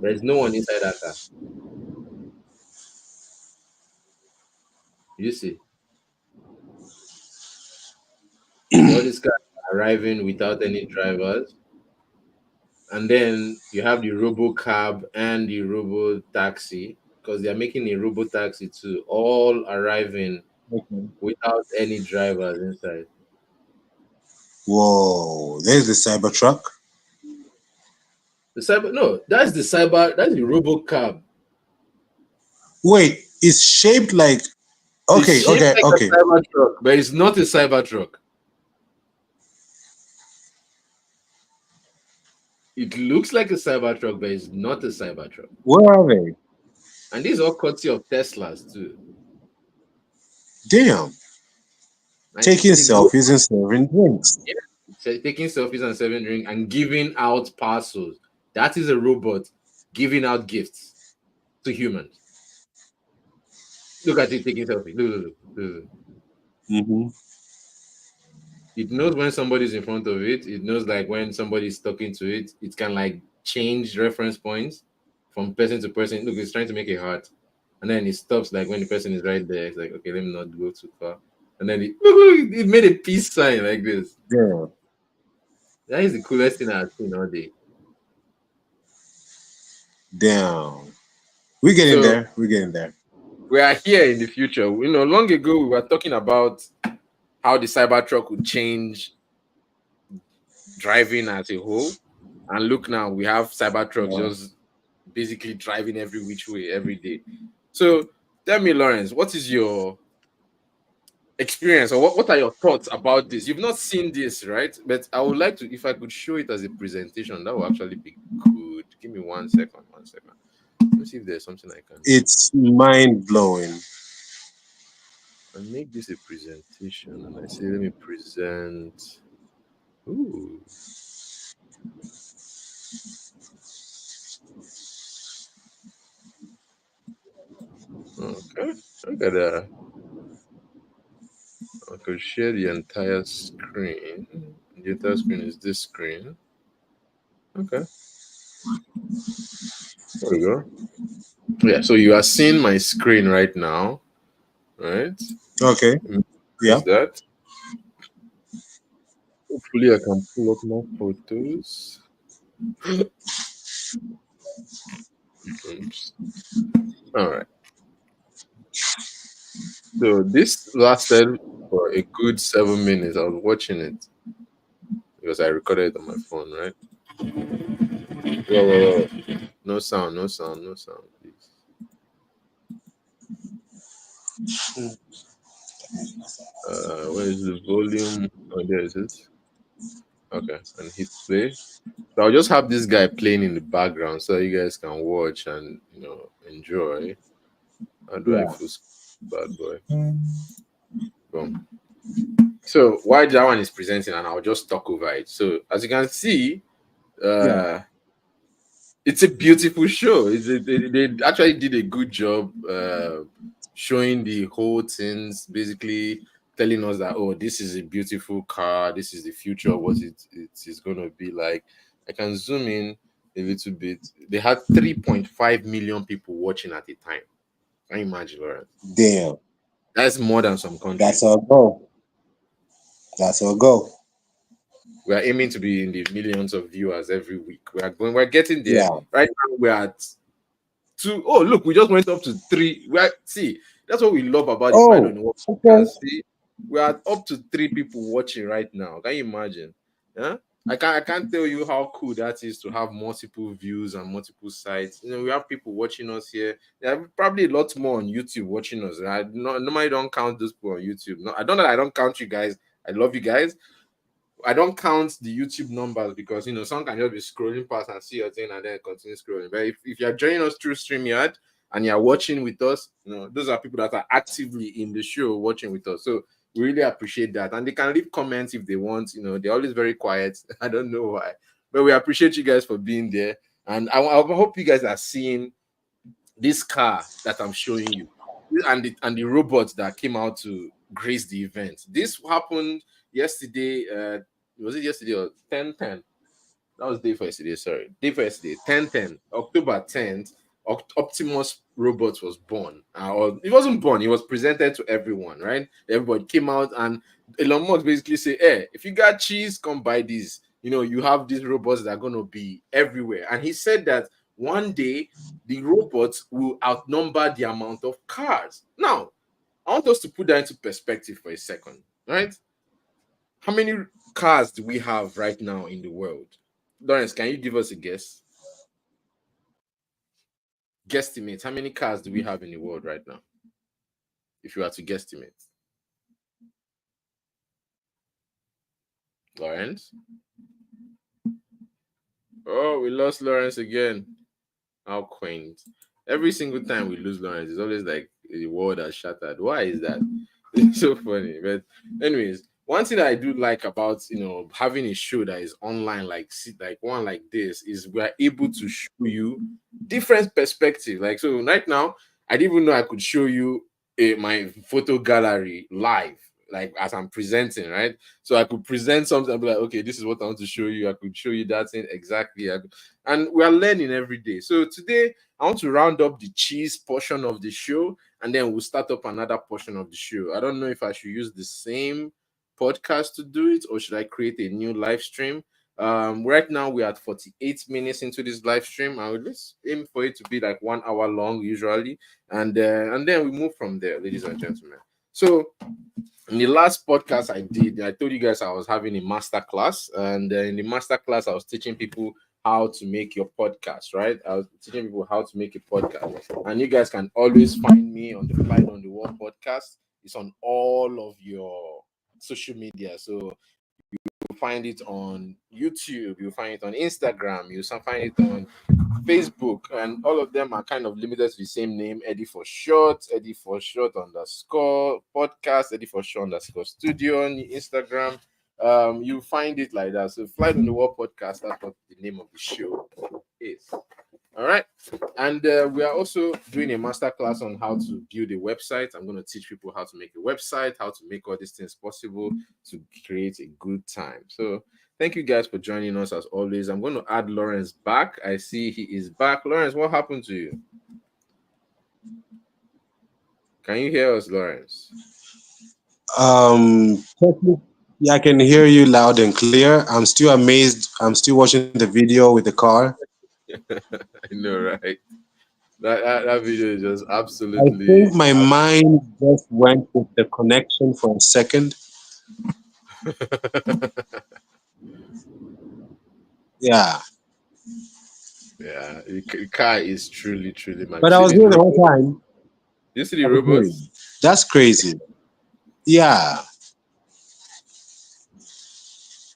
There's no one inside that car. You see? So all these cars are arriving without any drivers. And then you have the robo cab and the robo taxi because they're making a robo taxi too, all arriving Okay. without any drivers inside. Whoa. There's the Cybertruck. The cyber no, that's the robo cab. Wait, it's shaped like. It's Okay. shaped Okay. like a Okay. cyber truck, but it's not a cyber truck. It looks like a cyber truck, but it's not a cyber truck. Where are they? And these are all courtesy of Teslas too. Damn. And Taking the good selfies and serving drinks. yeah, taking selfies and serving drink and giving out parcels. That is a robot giving out gifts to humans. Look at it taking selfie. Look. Mm-hmm. It knows when somebody's in front of it. It knows like when somebody's talking to it. It can like change reference points from person to person. Look, it's trying to make a heart, and then it stops like when the person is right there. It's like, okay, let me not go too far. And then it made a peace sign like this. Damn. That is the coolest thing I've seen all day. Damn. We're getting So there. We're getting there. we are here in the future. You know, long ago we were talking about how the Cybertruck would change driving as a whole, and look now we have Cybertrucks Yeah. just basically driving every which way every day. So tell me, Lawrence, what is your experience or what are your thoughts about this? You've not seen this, right? But I would like to, if I could show it as a presentation, that would actually be good. Give me 1 second, 1 second. Let's see if there's something I can do. It's mind blowing. I make this a presentation and I say, let me present. Ooh, okay. Look at that. I could share the entire screen. The entire screen is this screen. Okay, there we go. Yeah, so you are seeing my screen right now, right? Okay. Yeah. Is that? Hopefully, I can pull up more photos. Oops. All right. So this lasted for a good 7 minutes. I was watching it because I recorded it on my phone, right? Whoa. No sound, no sound, no sound, please. Where is the volume? Oh, there it is. Okay, and hit play. So I'll just have this guy playing in the background so you guys can watch and enjoy. How do I Yeah. feel bad boy? Boom. So while that one is presenting, and I'll just talk over it. So as you can see, Yeah. uh, it's a beautiful show. They actually did a good job showing the whole things, basically telling us that oh, this is a beautiful car. This is the future of what it is going to be like. I can zoom in a little bit. They had 3.5 million people watching at a time. Can you imagine, Lawrence? Damn. That's more than some That's countries. our goal. That's our goal. We are aiming to be in the millions of viewers every week. We are going. We're getting there. Yeah. Right now, we're at two. Oh, look, we just went up to three. See, that's what we love about the Flight on Oh, the Wall. You can okay. see we are up to three people watching right now. Can you imagine? Yeah. I can't tell you how cool that is to have multiple views and multiple sites. You know, we have people watching us here. There are probably a lot more on YouTube watching us. I normally don't count those people on YouTube. No, I don't know. I don't count you guys. I love you guys. I don't count the YouTube numbers because some can just be scrolling past and see your thing and then continue scrolling. But if you're joining us through StreamYard and you're watching with us, those are people that are actively in the show watching with us. So we really appreciate that. And they can leave comments if they want. They're always very quiet. I don't know why. But we appreciate you guys for being there. And I hope you guys are seeing this car that I'm showing you and the robots that came out to grace the event. This happened yesterday. Was it yesterday or 10/10? That was day for yesterday. Sorry, day for yesterday. 10/10, October 10th. Optimus Robots was born, or it wasn't born. It was presented to everyone. Right, everybody came out, and Elon Musk basically said, "Hey, if you got cheese, come buy these. You have these robots that are gonna be everywhere." And he said that one day the robots will outnumber the amount of cars. Now, I want us to put that into perspective for a second. Right? How many cars do we have right now in the world? Lawrence, can you give us a guess? Guesstimate. How many cars do we have in the world right now? If you are to guesstimate. Lawrence? Oh, we lost Lawrence again. How quaint. Every single time we lose Lawrence, it's always like the world has shattered. Why is that? It's so funny. But anyways, one thing that I do like about having a show that is online like one like this is we are able to show you different perspective. Like so right now, I didn't even know I could show you my photo gallery live, like as I'm presenting, right? So I could present something and be like, okay, this is what I want to show you. I could show you that thing exactly. And we are learning every day. So today I want to round up the cheese portion of the show, and then we'll start up another portion of the show. I don't know if I should use the same podcast to do it or should I create a new live stream. Right now we're at 48 minutes into this live stream. I would just aim for it to be like 1 hour long usually, and then we move from there, ladies and gentlemen. So in the last podcast I did, I told you guys I was having a master class, and in the master class, I was teaching people how to make your podcast. Right, I was teaching people how to make a podcast, and you guys can always find me on the Flight on the Wall podcast. It's on all of your social media, so you'll find it on YouTube, you'll find it on Instagram, you'll find it on Facebook, and all of them are kind of limited to the same name, Eddie for short underscore podcast, Eddie for short underscore studio on Instagram. You find it like that. So Flight on the Wall podcast, that's what the name of the show is. All right. And we are also doing a master class on how to build a website. I'm going to teach people how to make a website, how to make all these things possible to create a good time. So thank you guys for joining us as always. I'm going to add Lawrence back. I see he is back. Lawrence, what happened to you? Can you hear us, Lawrence? Technically, yeah, I can hear you loud and clear. I'm still amazed. I'm still watching the video with the car. I know, right? That video is just I absolutely think my mind just went with the connection for a second. Yeah, yeah. The car is truly, truly mad. You but I see was the here the robot? whole time. You see the I was robots? hearing. That's crazy. Yeah,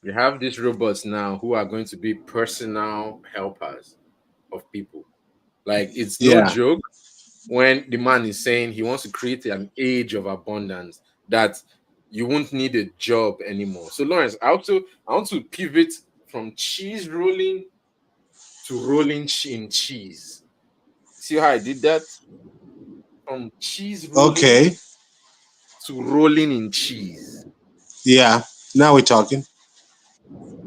We have these robots now who are going to be personal helpers of people. Like it's no yeah, joke when the man is saying he wants to create an age of abundance that you won't need a job anymore. So Lawrence, I want to pivot from cheese rolling to rolling in cheese. See how I did that? From cheese rolling Okay. to rolling in cheese. Yeah. Now we're talking.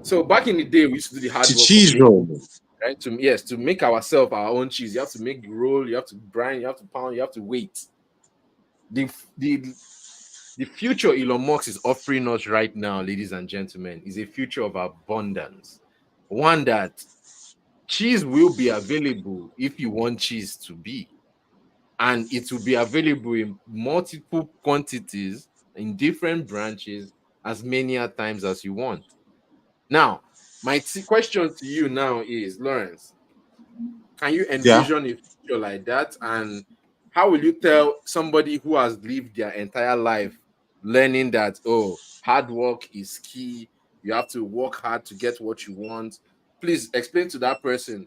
So back in the day, we used to do the hard To work of cheese making, roll. right? To yes, to make ourselves our own cheese. You have to make the roll, you have to grind, you have to pound, you have to wait. The future Elon Musk is offering us right now, ladies and gentlemen, is a future of abundance. One that cheese will be available if you want cheese to be, and it will be available in multiple quantities in different branches as many a times as you want. Now, my question to you now is, Lawrence, can you Yeah. envision a future like that? And how will you tell somebody who has lived their entire life learning that, oh, hard work is key? You have to work hard to get what you want. Please explain to that person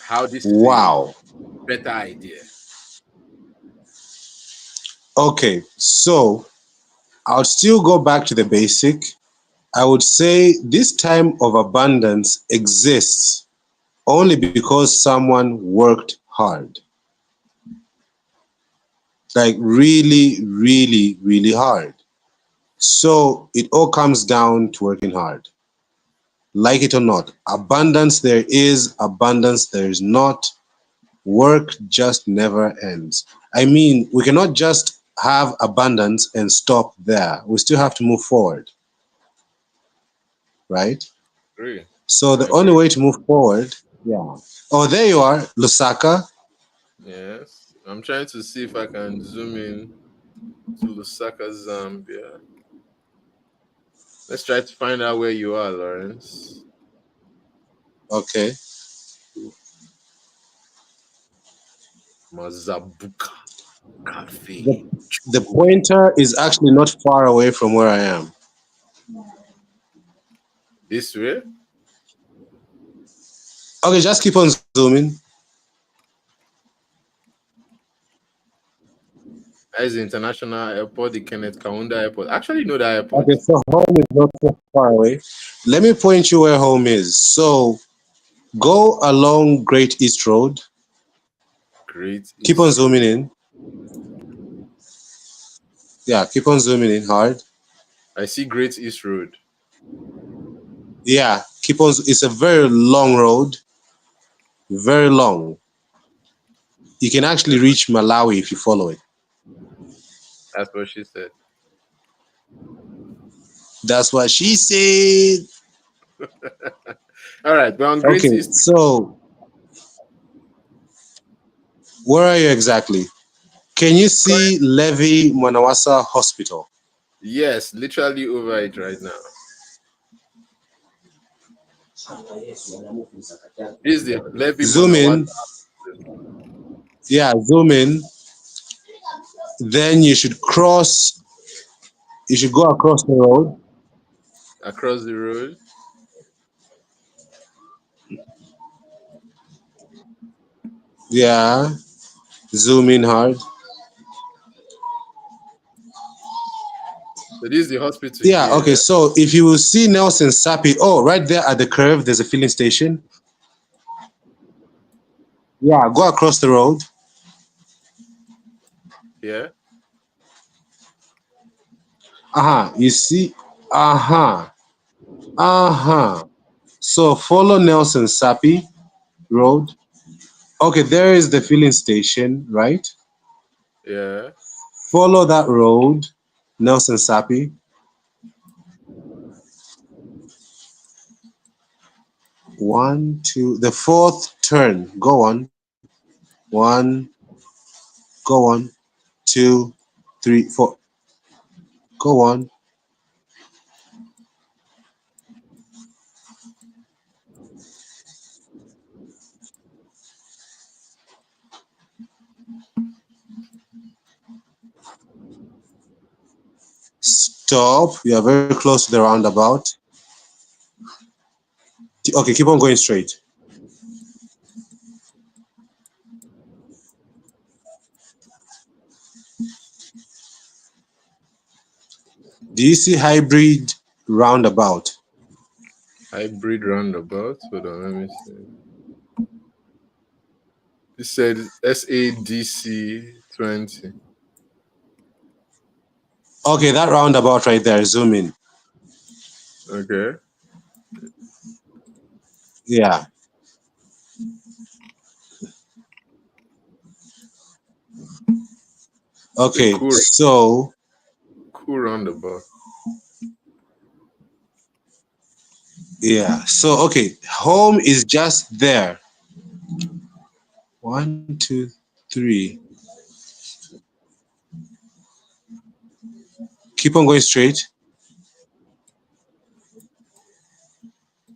how this is a Wow. better idea. Okay. So I'll still go back to the basic. I would say this time of abundance exists only because someone worked hard. Like really, really, really hard. So it all comes down to working hard. Like it or not, abundance there is, abundance there is not. Work just never ends. I mean, we cannot just have abundance and stop there. We still have to move forward, right? Agree. So I the only agree. way to move forward, yeah. Oh, there you are, Lusaka. Yes. I'm trying to see if I can zoom in to Lusaka, Zambia. Let's try to find out where you are, Lawrence. Okay. Mazabuka The, Cafe. the pointer is actually not far away from where I am. This way? Okay, just keep on zooming. That is the international airport, the Kenneth Kaunda Airport. Actually, know that Okay, airport. so home is not so far away. Let me point you where home is. So go along Great East Road. Great Keep on East zooming Road. in. Yeah, keep on zooming in hard. I see Great East Road. Yeah, keep on. It's a very long road, very long. You can actually That's what, reach Malawi if you follow it. that's what she said. That's what she said. All right, we're on Great Okay, East. so where are you exactly? Can you see Levi Mwanawasa Hospital? Yes, literally over it right now. This is the Levy Zoom Manawat. in. Yeah, zoom in. Then you should cross. You should go across the road. Across the road. Yeah, zoom in hard. So this is the hospital Yeah, okay. here. So if you will see Nelson Sapi, oh, right there at the curve, there's a filling station. Yeah, go across the road. Yeah. You see? Uh-huh. So follow Nelson Sapi Road. Okay, there is the filling station, right? Yeah. Follow that road, Nelson Sapi. One, two, the fourth turn. Go on. One, go on. Two, three, four. Go on. Stop. You are very close to the roundabout. Okay, keep on going straight. Do you see hybrid roundabout? Hybrid roundabout. Hold on, let me see. It said SADC 20. Okay, that roundabout right there. Zoom in. Okay. Yeah. It's a Okay. cool, cool roundabout. Yeah. So okay, home is just there. One, two, three. Keep on going straight.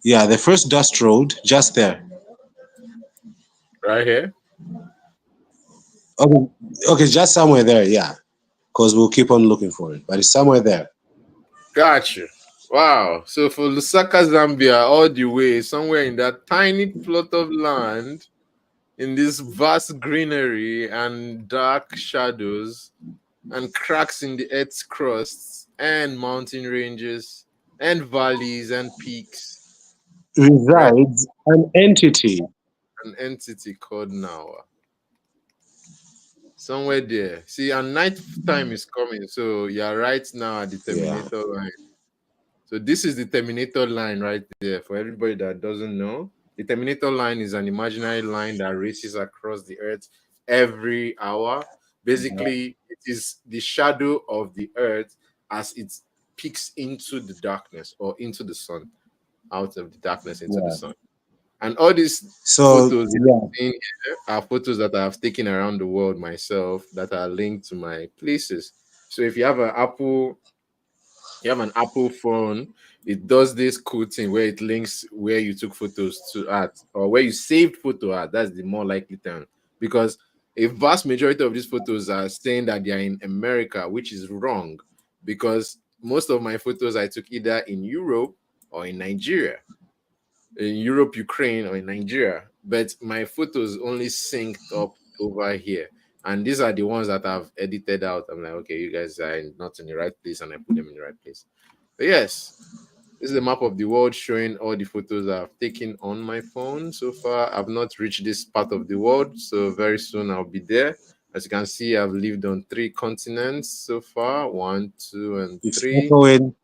Yeah, the first dust road, just there. Right here. Okay, okay, just somewhere there. Yeah, because we'll keep on looking for it, but it's somewhere there. Gotcha. Wow. So for Lusaka, Zambia, all the way, somewhere in that tiny plot of land, in this vast greenery and dark shadows and cracks in the earth's crust and mountain ranges and valleys and peaks, right? Resides an entity. An entity called Nawa. Somewhere there. See, and night time is coming. So you're right now at the Yeah, Terminator line. So this is the Terminator line right there. For everybody that doesn't know, the Terminator line is an imaginary line that races across the earth every hour. Basically, it is the shadow of the earth as it peeks into the darkness or into the sun, out of the darkness into the yeah. sun. And all these So photos you're yeah, seeing here are photos that I have taken around the world myself that are linked to my places. So if you have an Apple phone, it does this cool thing where it links where you took photos to at or where you saved photo at. That's the more likely term because a vast majority of these photos are saying that they are in America, which is wrong because most of my photos I took either in Europe or in Nigeria, in Europe, Ukraine, or in Nigeria. But my photos only synced up over here. And these are the ones that I've edited out. I'm like, okay, you guys are not in the right place, and I put them in the right place. But yes, this is a map of the world showing all the photos I've taken on my phone. So far, I've not reached this part of the world. So very soon I'll be there. As you can see, I've lived on 3 continents so far. One, two, and it's three. echoing.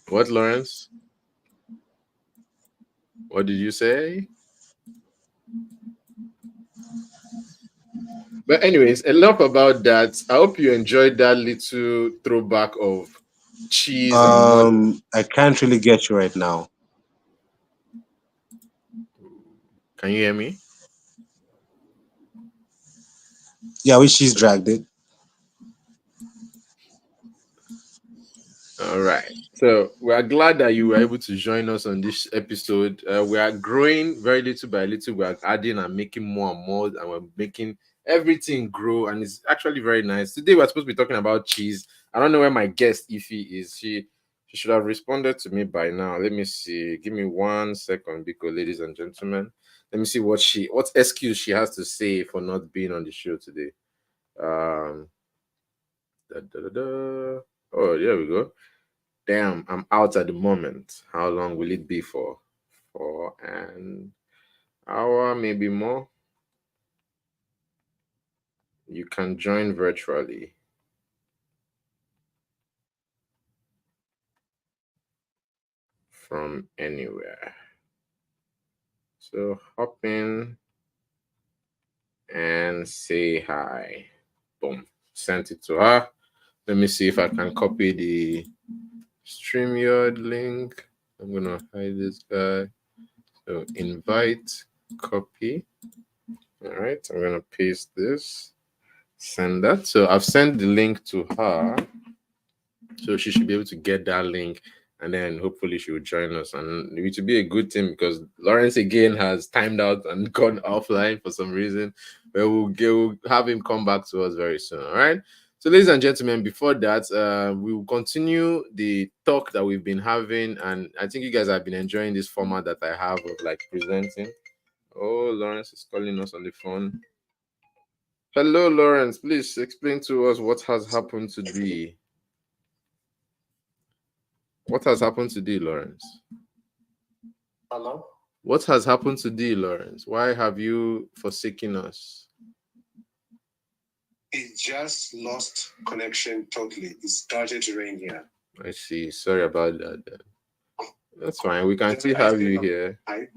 What, Lawrence? What did you say? But anyways, enough about that. I hope you enjoyed that little throwback of cheese and money. I can't really get you right now. Can you hear me? Yeah, which she's dragged it. All right. So we are glad that you were able to join us on this episode. We are growing very little by little. We are adding and making more and more, and we're making everything grow. And it's actually very nice. Today we're supposed to be talking about cheese. I don't know where my guest Ify is. She should have responded to me by now. Let me see. Give me 1 second, because ladies and gentlemen, let me see what excuse she has to say for not being on the show today. Um, da, da, da, da. Oh, there we go. Damn, I'm out at the moment. How long will it be for? For an hour, maybe more. You can join virtually from anywhere. So hop in and say hi. Boom. Sent it to her. Let me see if I can copy the StreamYard link. I'm gonna hide this guy. So invite, copy. All right, I'm gonna paste this. Send that. So I've sent the link to her. So she should be able to get that link, and then hopefully she will join us. And it will be a good thing because Lawrence again has timed out and gone offline for some reason. But we'll have him come back to us very soon. All right. So, ladies and gentlemen, before that, we will continue the talk that we've been having, and I think you guys have been enjoying this format that I have of like presenting. Oh, Lawrence is calling us on the phone. Hello, Lawrence. Please explain to us what has happened today. What has happened to D, Lawrence? Hello? What has happened to D, Lawrence? Why have you forsaken us? It just lost connection totally. It started to rain here. I see. Sorry about that. Then. That's fine. We can still have you here. Hi.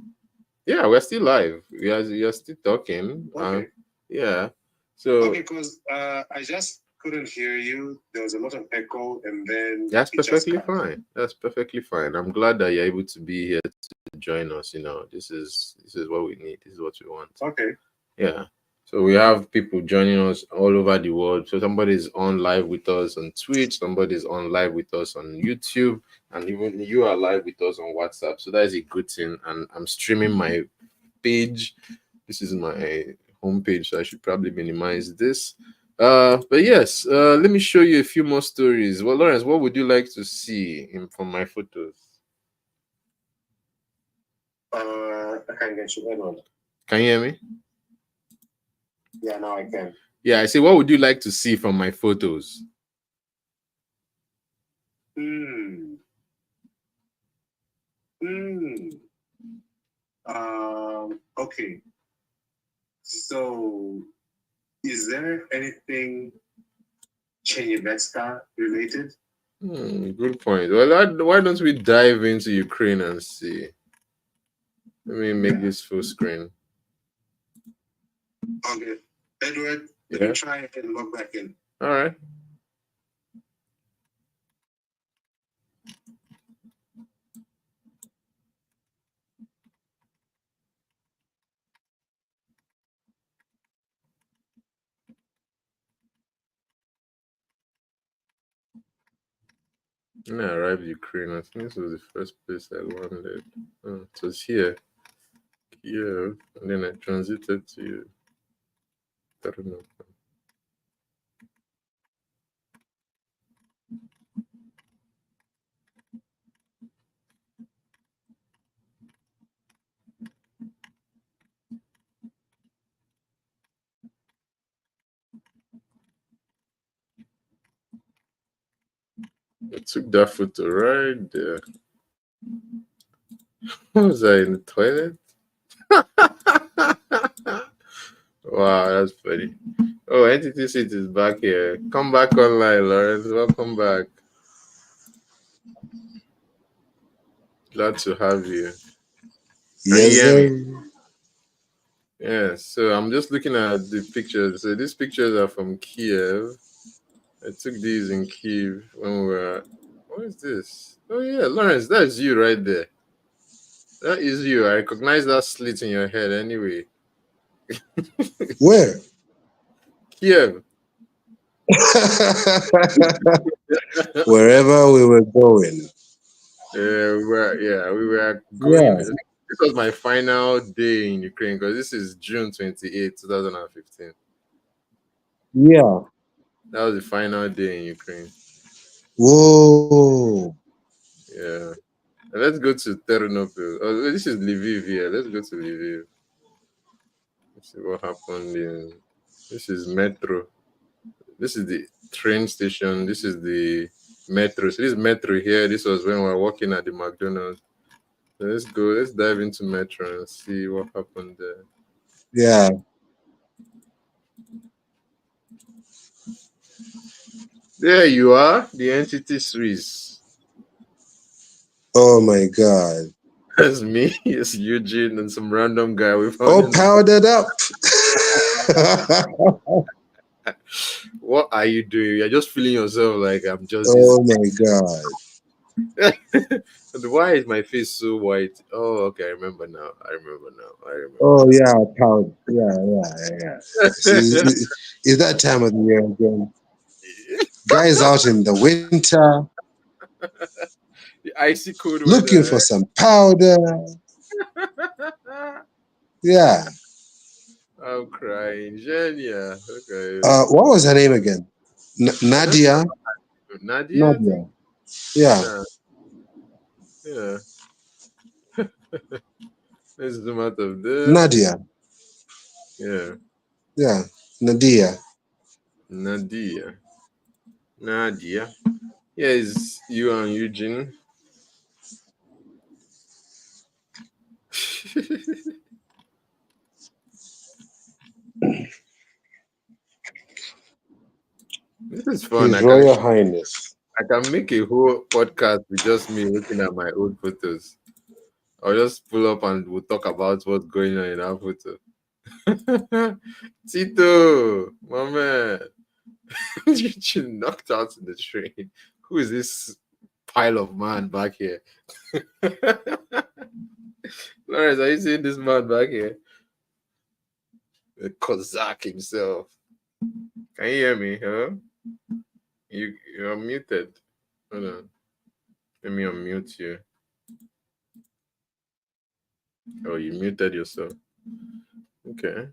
Yeah, we're still live. You're still talking. Okay. Yeah. So Okay, because I just couldn't hear you. There was a lot of echo, and then that's it just perfectly cut. fine. That's perfectly fine. I'm glad that you're able to be here to join us. This is what we need. This is what we want. Okay. Yeah. So we have people joining us all over the world. So somebody's on live with us on Twitch, somebody's on live with us on YouTube, and even you are live with us on WhatsApp. So that is a good thing. And I'm streaming my page. This is my homepage, so I should probably minimize this. But yes, let me show you a few more stories. Well, Lawrence, what would you like to see from my photos? I can't get you. Edward. Can you hear me? Yeah, now I can. Yeah, I say, what would you like to see from my photos? Hmm. Hmm. Okay. So, is there anything Chenyevska related? Good point. Well, why don't we dive into Ukraine and see? Let me make this full screen. Okay. Edward, let Yeah. me try and log back in. All right. When I arrived Ukraine, I think this was the first place I landed. Oh, it was here, Kiev, and then I transited to Ternopil. I took that photo right there. Was I in the toilet? Wow, that's funny. Oh, Entity Seat is back here. Come back online, Lawrence. Welcome back. Glad to have you. Can you Yes, hear me? sir. Yeah, so I'm just looking at the pictures. So these pictures are from Kiev. I took these in Kiev when we were. What is this? Oh yeah, Lawrence, that's you right there. That is you. I recognize that slit in your head anyway. Where? Kiev. Wherever we were going. We were going. Yeah. This was my final day in Ukraine because this is June 28, 2015. Yeah. That was the final day in Ukraine. Whoa. Yeah. And let's go to Ternopil. Oh, this is Lviv here. Let's go to Lviv. Let's see what happened in. This is metro. This is the train station. This is the metro. So this metro here. This was when we were working at the McDonald's. So let's go. Let's dive into metro and see what happened there. Yeah. There you are, the entity Swiss. Oh my God. That's me. It's Eugene and some random guy we found Oh, in the. powdered up. What are you doing? You're just feeling yourself like I'm just this. Oh my God. And why is my face so white? Oh, okay. I remember now. I remember now. I Oh remember yeah, powder. Yeah. now. It's that time of the year again. Guys out in the winter The icy cold looking weather, for some powder. right? Yeah. I'm crying. Genia. Okay. What was her name again? I don't Nadia. know. Nadia, I think. Nadia. Yeah. Yeah. Yeah. Let's zoom out of this. Nadia. Yeah. Yeah. Nadia. Nadia. Nadia. Yeah, it's you and Eugene. This is fun. His Royal Highness. I can make a whole podcast with just me looking at my old photos. I'll just pull up and we'll talk about what's going on in our photo. Tito, my man, you knocked out in the train. Who is this pile of man back here? Lawrence, are you seeing this man back here? The Kozak himself. Can you hear me? Huh? You're muted. Hold on. Let me unmute you. Oh, you muted yourself. Okay.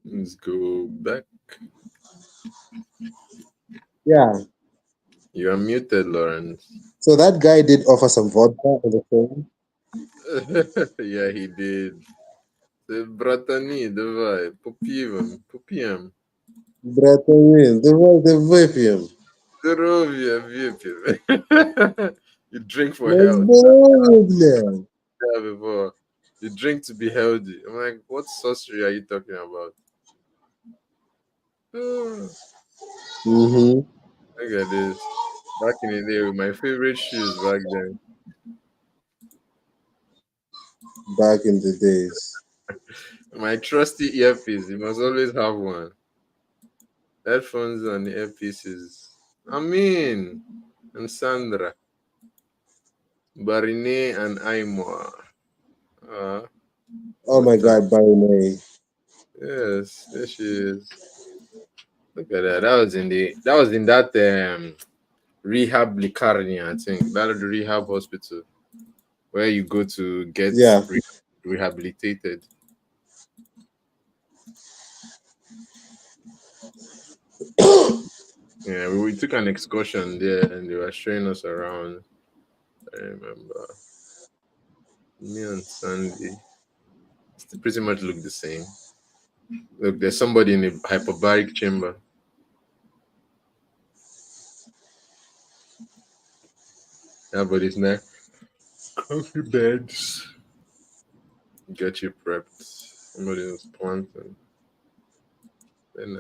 Let's go back. Yeah. You are muted, Lawrence. So that guy did offer some vodka on the phone. Yeah, he did. The bratani, давай, попьем. Братан, давай выпьем. Здоровья выпьем. You drink for На health. здоровье, бля. Yeah, before. You drink to be healthy. I'm like, what sorcery are you talking about? Oh, Mm-hmm. look at this. Back in the day, with my favorite shoes back then. Back in the days. My trusty earpiece. You must always have one. Headphones and earpieces. Amin and Sandra. Barine and Aimoa. Uh, Oh good my time. God, Barry May. Yes, there she is. Look at that. That was in that rehab likarnia, I think. That the rehab hospital where you go to get Yeah. rehabilitated. Yeah, we took an excursion there and they were showing us around. I remember. Me and Sandy. Still pretty much look the same. Look, there's somebody in a hyperbaric chamber. Everybody's there. Coffee beds. Get you prepped. Somebody was planting. Then,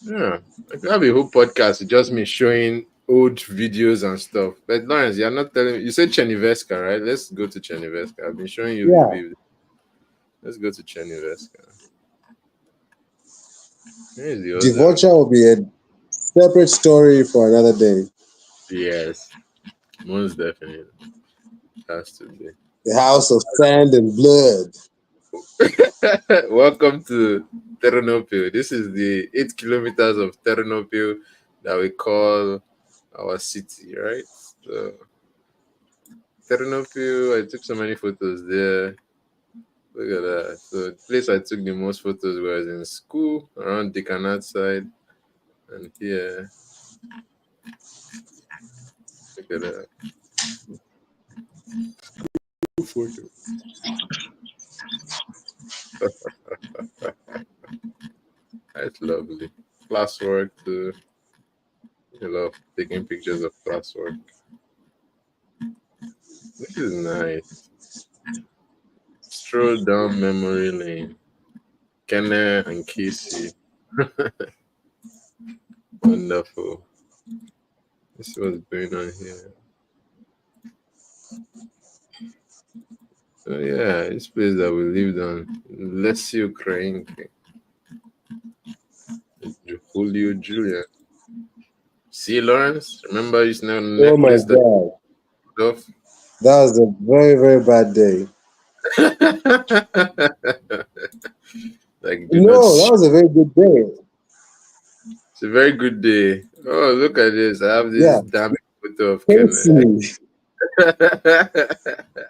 yeah, I could have a whole podcast with just me showing old videos and stuff. But Lawrence, you're not telling me. You said Cheniveska, right? Let's go to Cheniveska. I've been showing you Yeah. the video. Let's go to Cheniveska. Here's the other room. Divorcia will be a separate story for another day. Yes, most definitely. Has to be. The house of sand and blood. Welcome to Ternopil. This is the 8 kilometers of Ternopil that we call our city, right? So, Ternopil, I took so many photos there. Look at that. So, the place I took the most photos was in school, around Dekanat side, and here. Look at that. Photo. That's lovely. Classwork too. I love taking pictures of classwork. This is nice. Stroll down memory lane. Kenne and Casey. Wonderful. Let's see what's going on here. So yeah, this place that we lived on. Let's Ukraine. Julio Julia. See Lawrence? Remember his Oh my necklace that God. off? That was a very, very bad day. Like do not No, that was a very good day. it's a very good day. Oh, look at this. I have this Yeah. damn photo of Ken. Casey.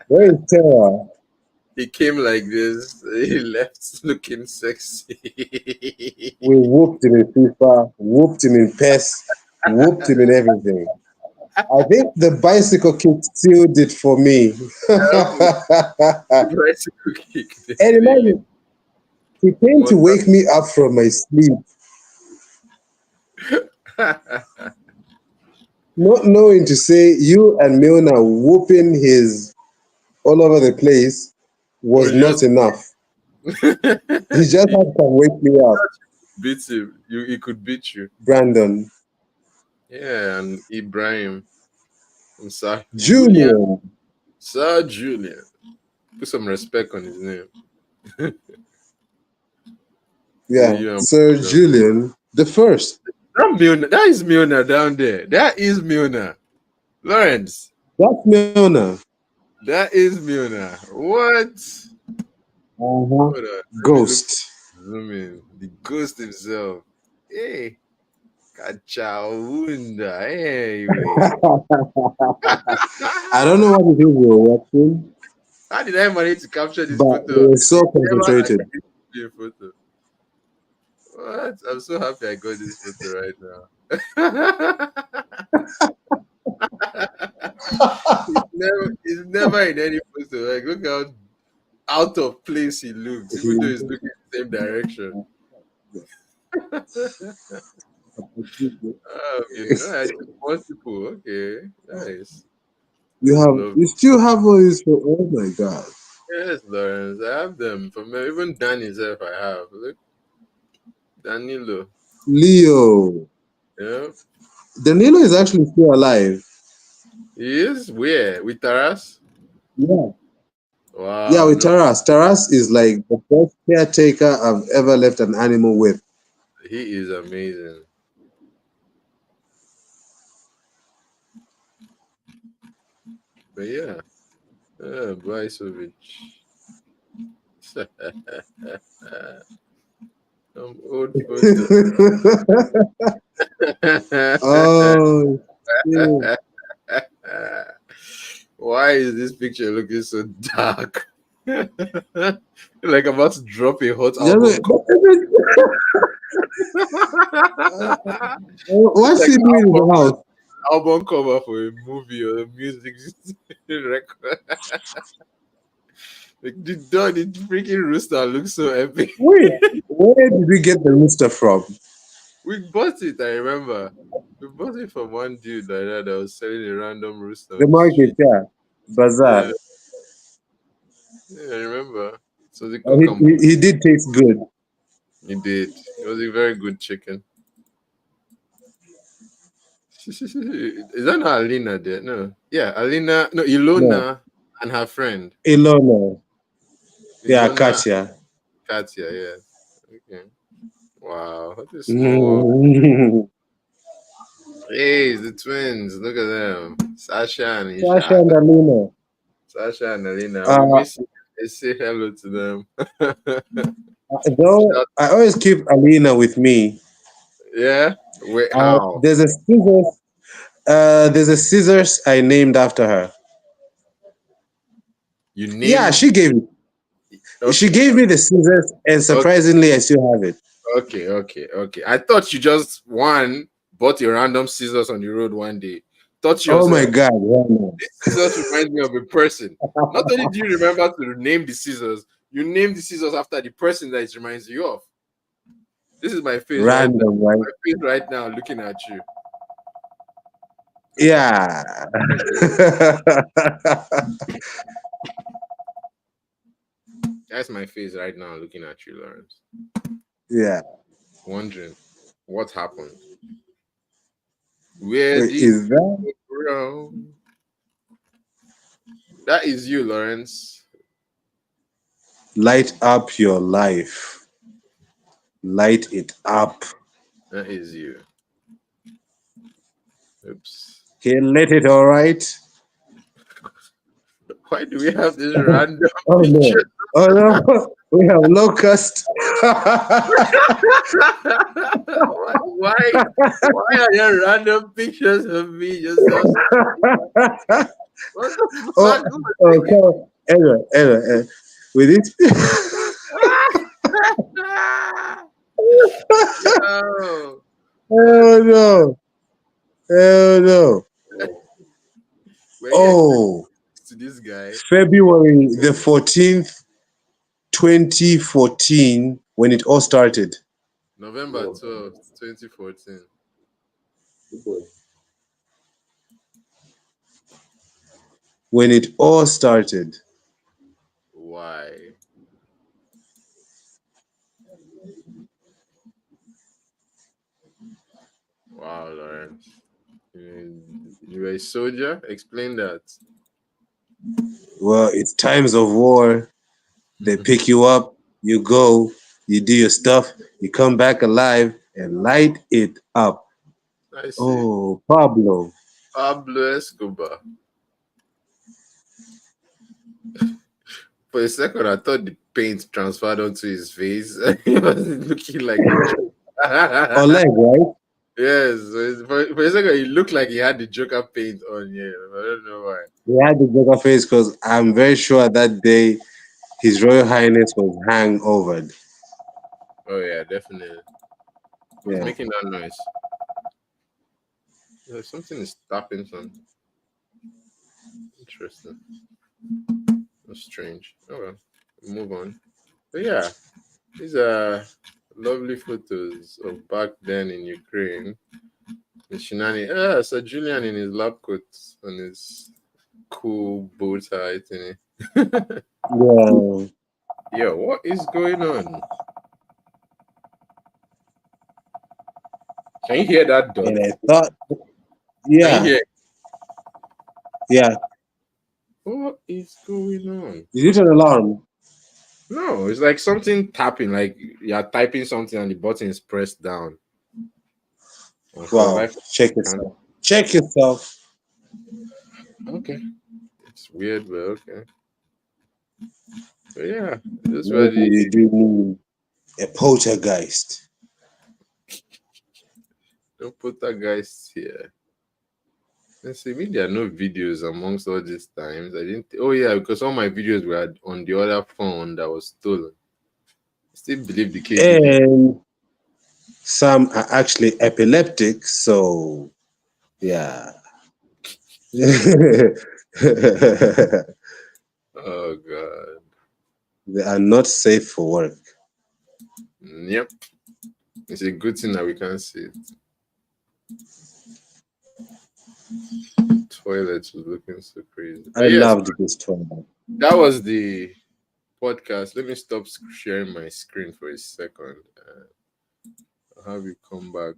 Very terror. He came like this. He left looking sexy. We whooped him in FIFA, whooped him in PES, whooped him in everything. I think the bicycle kick sealed it for me. Bicycle kick. And imagine, he came to wake me up from my sleep. Not knowing to say you and Milner whooping his all over the place was Was not just enough. He you just had to wake me up, beat him. He could beat you. Brandon Yeah, and Ibrahim and Sir Julian. Junior. Sir Julian. Put some respect on his name. Yeah, You and Sir Julian the first. that Milner, that is Milner down there. That is Milner. Lawrence, That's Milner. that is Milner. What? Uh-huh. Hold on. Let me look. Ghost. Zoom in. The ghost himself. Hey, Kachaunda. Hey, wait. I don't know what it is you're watching, How did I manage to capture this but photo? we're so Never concentrated. again see a photo. What? I'm so happy I got this photo right now. It's never in any photo. Like, look how out of place he looks, even though he's looking in the same direction. I took multiple. Okay, nice. This is love. You still have all these. Oh my God, Yes, Lawrence, I have them. For me, even Danny self, I have. Look, Danilo. Leo. Yeah, Danilo is actually still alive. he is where with Taras. Yeah. Yeah, Wow, with no, Taras. Taras is like the best caretaker I've ever left an animal with. he is amazing. But yeah, Brysovic. Some old photo. Oh, shit. Why is this picture looking so dark? Like I'm about to drop a hot album cover. It's What's like he doing in the house? album cover for a movie or a music record. Like the dog, the freaking rooster looks so epic. Wait, where did we get the rooster from? We bought it, I remember. We bought it from one dude like that was selling a random rooster The on the market, street. yeah. Yeah, Bazaar. yeah, I remember. So the cook and He did taste good. he did. It was a very good chicken. Is that not Alina there? No. Yeah, Alina. No, No, Ilona and her friend. Ilona. Yeah, Ilona and Katya. Katya, yeah. Okay. Wow, what a small world. Mm. Hey, it's the twins. Look at them. Sasha and Sasha Ishak. and Alina. Sasha and Alina. We Uh, miss you. Let's say hello to them. though I always keep Alina with me. Yeah. Wait, how? There's a scissors. There's a scissors I named after her. You Yeah, named. she Okay. gave me the scissors, and Okay. surprisingly, I still have it. Okay. I thought you just one bought a random scissors on the road one day. Thought to Oh my yourself, God! Yeah, no. this scissors reminds me of a person. Not only do you remember to name the scissors, you name the scissors after the person that it reminds you of. This is my face right now. Random, right? My face right now looking at you. Yeah. That's my face right now looking at you, Lawrence. Yeah. Wondering what happened. Where Wait, did is you that go wrong? That is you, Lawrence. light up your life? Light it up. That is you. Oops. Okay, let it all right. Why do we have this random Oh picture? no. Oh no. We have locust. Why are there random pictures of me just what the Oh, fuck? Who was oh, taking come on. Anyway. With it. Yo, what? Oh no. Oh no. Were you expecting Oh, to this guy? February the 14th, 2014, when it all started. November 12th, 2014. when it all started. Why? Wow, Lawrence. You were a soldier? Explain that. Well, it's times of war. They pick you up, you go, you do your stuff, you come back alive and light it up. I see. Oh, Pablo. Pablo Escobar. For a second, I thought the paint transferred onto his face. He was looking like the Joker. Oleg, right? Yes, for a second, he looked like he had the Joker paint on. Yeah, I don't know why. He had the Joker face because I'm very sure that day His Royal Highness was hangovered. Oh yeah, definitely. Who's Yeah. making that noise? Yeah, something is tapping. Some interesting. That's strange. Oh well, we'll move on. But yeah, these are lovely photos of back then in Ukraine. The shenanigans. Yeah, Sir Julian in his lab coat and his cool bow tie thing. Yeah. Yo, what is going on? Can you hear that dot? And I thought, Can you yeah, hear? yeah. What is going on? Is it an alarm? No, it's like something tapping, like you're typing something and the button is pressed down. And for the Wow. life, Check and yourself. Check yourself. okay, it's weird, but okay. But yeah, those were Maybe you the. do need a poltergeist. Don't put that guys here. Let's see, maybe there are no videos amongst all these times. I didn't. Oh yeah, because all my videos were on the other phone that was stolen. I still believe the KGB. And some are actually epileptic, so yeah. They Oh god. are not safe for work. Yep. It's a good thing that we can't see it. Toilet was looking so crazy. But I yes, loved this tournament. that was the podcast. Let me stop sharing my screen for a second. I'll have you come back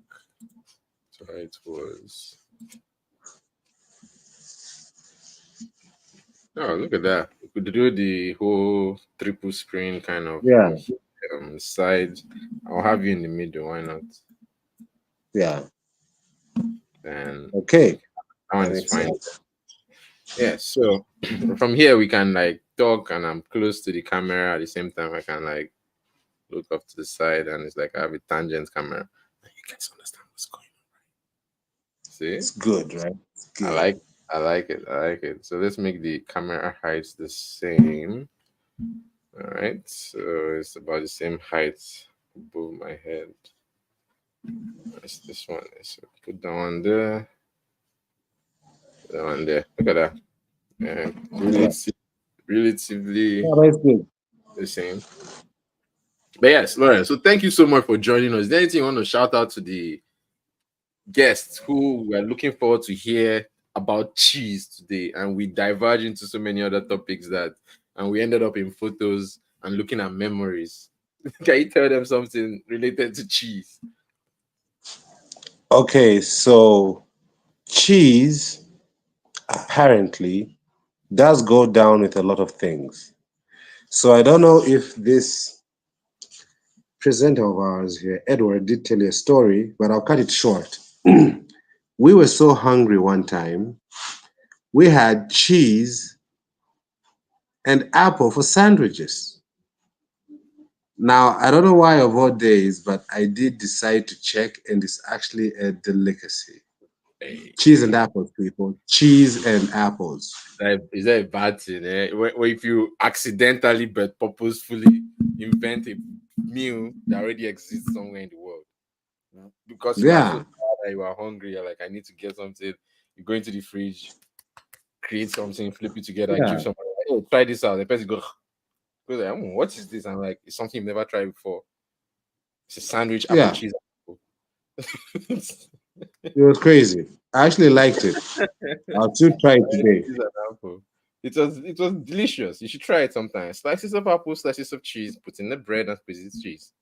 to how it was. Oh, look at that. We could do the whole triple screen kind of Yeah, side. I'll have you in the middle. Why not? yeah. And Okay, that one that is makes fine. sense. Yeah. So from here we can like talk, and I'm close to the camera at the same time. I can like look off to the side, and it's like I have a tangent camera. And you guys understand what's going on. See? It's good, right? It's I good. like I like it. I like it. So let's make the camera heights the same. All right. So it's about the same height above my head. That's this one. So put that one there. That one there. Look at that. Yeah, Relatively yeah, that's good. the same. But yes, Lauren. So thank you so much for joining us. Is there anything you want to shout out to the guests who were looking forward to hear about cheese today? And we diverged into so many other topics that, and we ended up in photos and looking at memories. Can you tell them something related to cheese? Okay, so cheese apparently does go down with a lot of things. So I don't know if this presenter of ours here, Edward, did tell you a story, but I'll cut it short. We were so hungry one time, we had cheese and apple for sandwiches. Now, I don't know why of all days, but I did decide to check, and it's actually a delicacy. Hey, Cheese and apples, people. Cheese and apples. is that a bad thing? Where if you accidentally but purposefully invent a meal that already exists somewhere in the world because you are so Yeah, tired that you are hungry, you're like, I need to get something. You go into the fridge, create something, flip it together, give yeah, someone, hey, try this out. The person goes like, what is this? I'm like, it's something you've never tried before. It's a sandwich, apple yeah. cheese. Apple. It was crazy. I actually liked it. I'll still try it Sandwich, today. cheese and apple. It was delicious. You should try it sometime. Slices of apple, slices of cheese, put in the bread and squeeze it cheese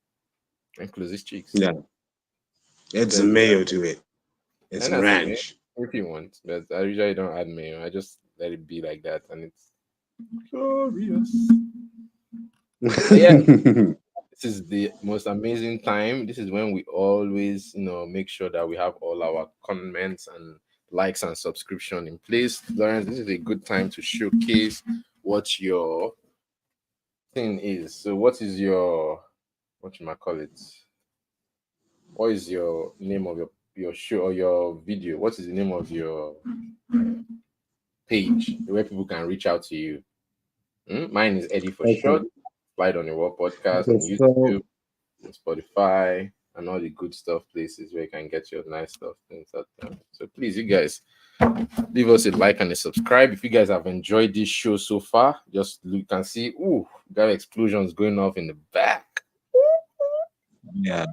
and close his cheeks. Yeah, it's a There's that. mayo to it. It's And that's it, man. ranch. If you want, but I usually don't add mayo. I just let it be like that, and it's glorious. But yeah, this is the most amazing time. This is when we always, make sure that we have all our comments and likes and subscription in place. Lawrence, this is a good time to showcase what your thing is. So, what is what you might call it? What is your name of your show or your video? What is the name of your page where people can reach out to you? Mine is Eddie for Okay. short. Slide on the Wall podcast Okay. on So YouTube, on Spotify, and all the good stuff places where you can get your nice stuff things like that. So please, you guys, leave us a like and a subscribe. If you guys have enjoyed this show so far, just you can see, we got explosions going off in the back. yeah,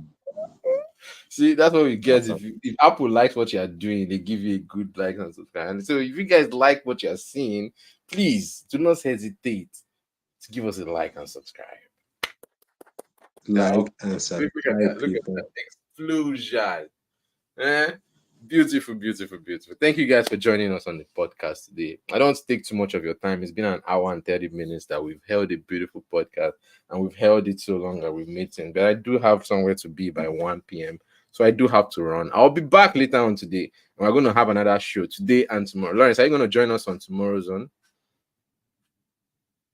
See, that's what we get. that's If all. if Apple likes what you are doing, they give you a good like and subscribe. And so if you guys like what you are seeing, please do not hesitate to give us a like and subscribe. Yeah, Like and look at subscribe, that. Look at that people. explosion. Eh? Beautiful, beautiful, beautiful. Thank you guys for joining us on the podcast today. I don't take too much of your time. It's been an hour and 30 minutes that we've held a beautiful podcast, and we've held it so long that we've made it. But I do have somewhere to be by 1 p.m. So I do have to run. I'll be back later on today. And we're going to have another show today and tomorrow. Lawrence, are you going to join us on tomorrow's one?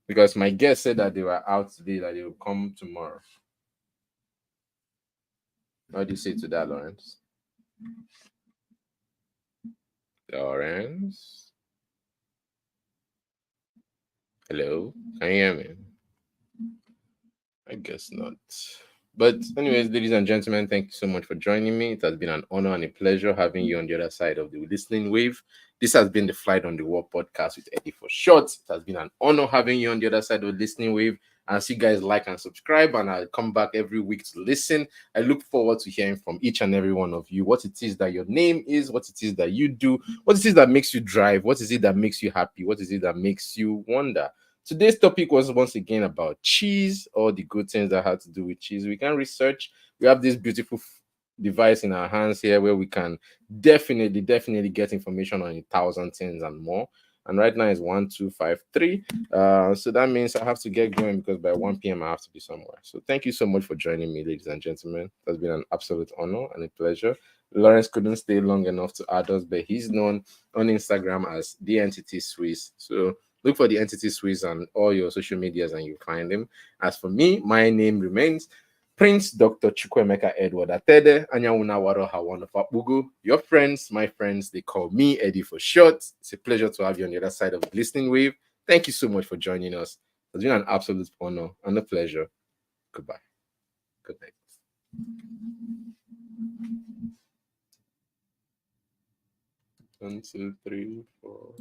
Because my guest said that they were out today, that they will come tomorrow. What do you say to that, Lawrence? Lawrence? Hello? Can you hear me? I guess not. But, anyways, ladies and gentlemen, thank you so much for joining me. It has been an honor and a pleasure having you on the other side of the listening wave. This has been the Flight on the Wall podcast with Eddie for short. It has been an honor having you on the other side of the listening wave. And see you guys like and subscribe, and I'll come back every week to listen. I look forward to hearing from each and every one of you what it is that your name is, what it is that you do, what it is that makes you drive, what is it that makes you happy, what is it that makes you wonder. Today's topic was once again about cheese, all the good things that had to do with cheese. We can research. We have this beautiful device in our hands here where we can definitely get information on 1,000 things and more. And right now it's 1, 2, 5, 3. So that means I have to get going because by 1 p.m. I have to be somewhere. So thank you so much for joining me, ladies and gentlemen. It has been an absolute honor and a pleasure. Lawrence couldn't stay long enough to add us, but he's known on Instagram as the Entity Swiss. So look for the Entity Swiss on all your social medias and you find him. As for me, my name remains Prince Dr. Chukwemeka Edward Atede, Anyawuna Waro Hawan of Abugu. Your friends, my friends, they call me Eddie for short. It's a pleasure to have you on the other side of the listening wave. Thank you so much for joining us. It's been an absolute honor and a pleasure. Goodbye. Good night. 1, 2, 3, 4.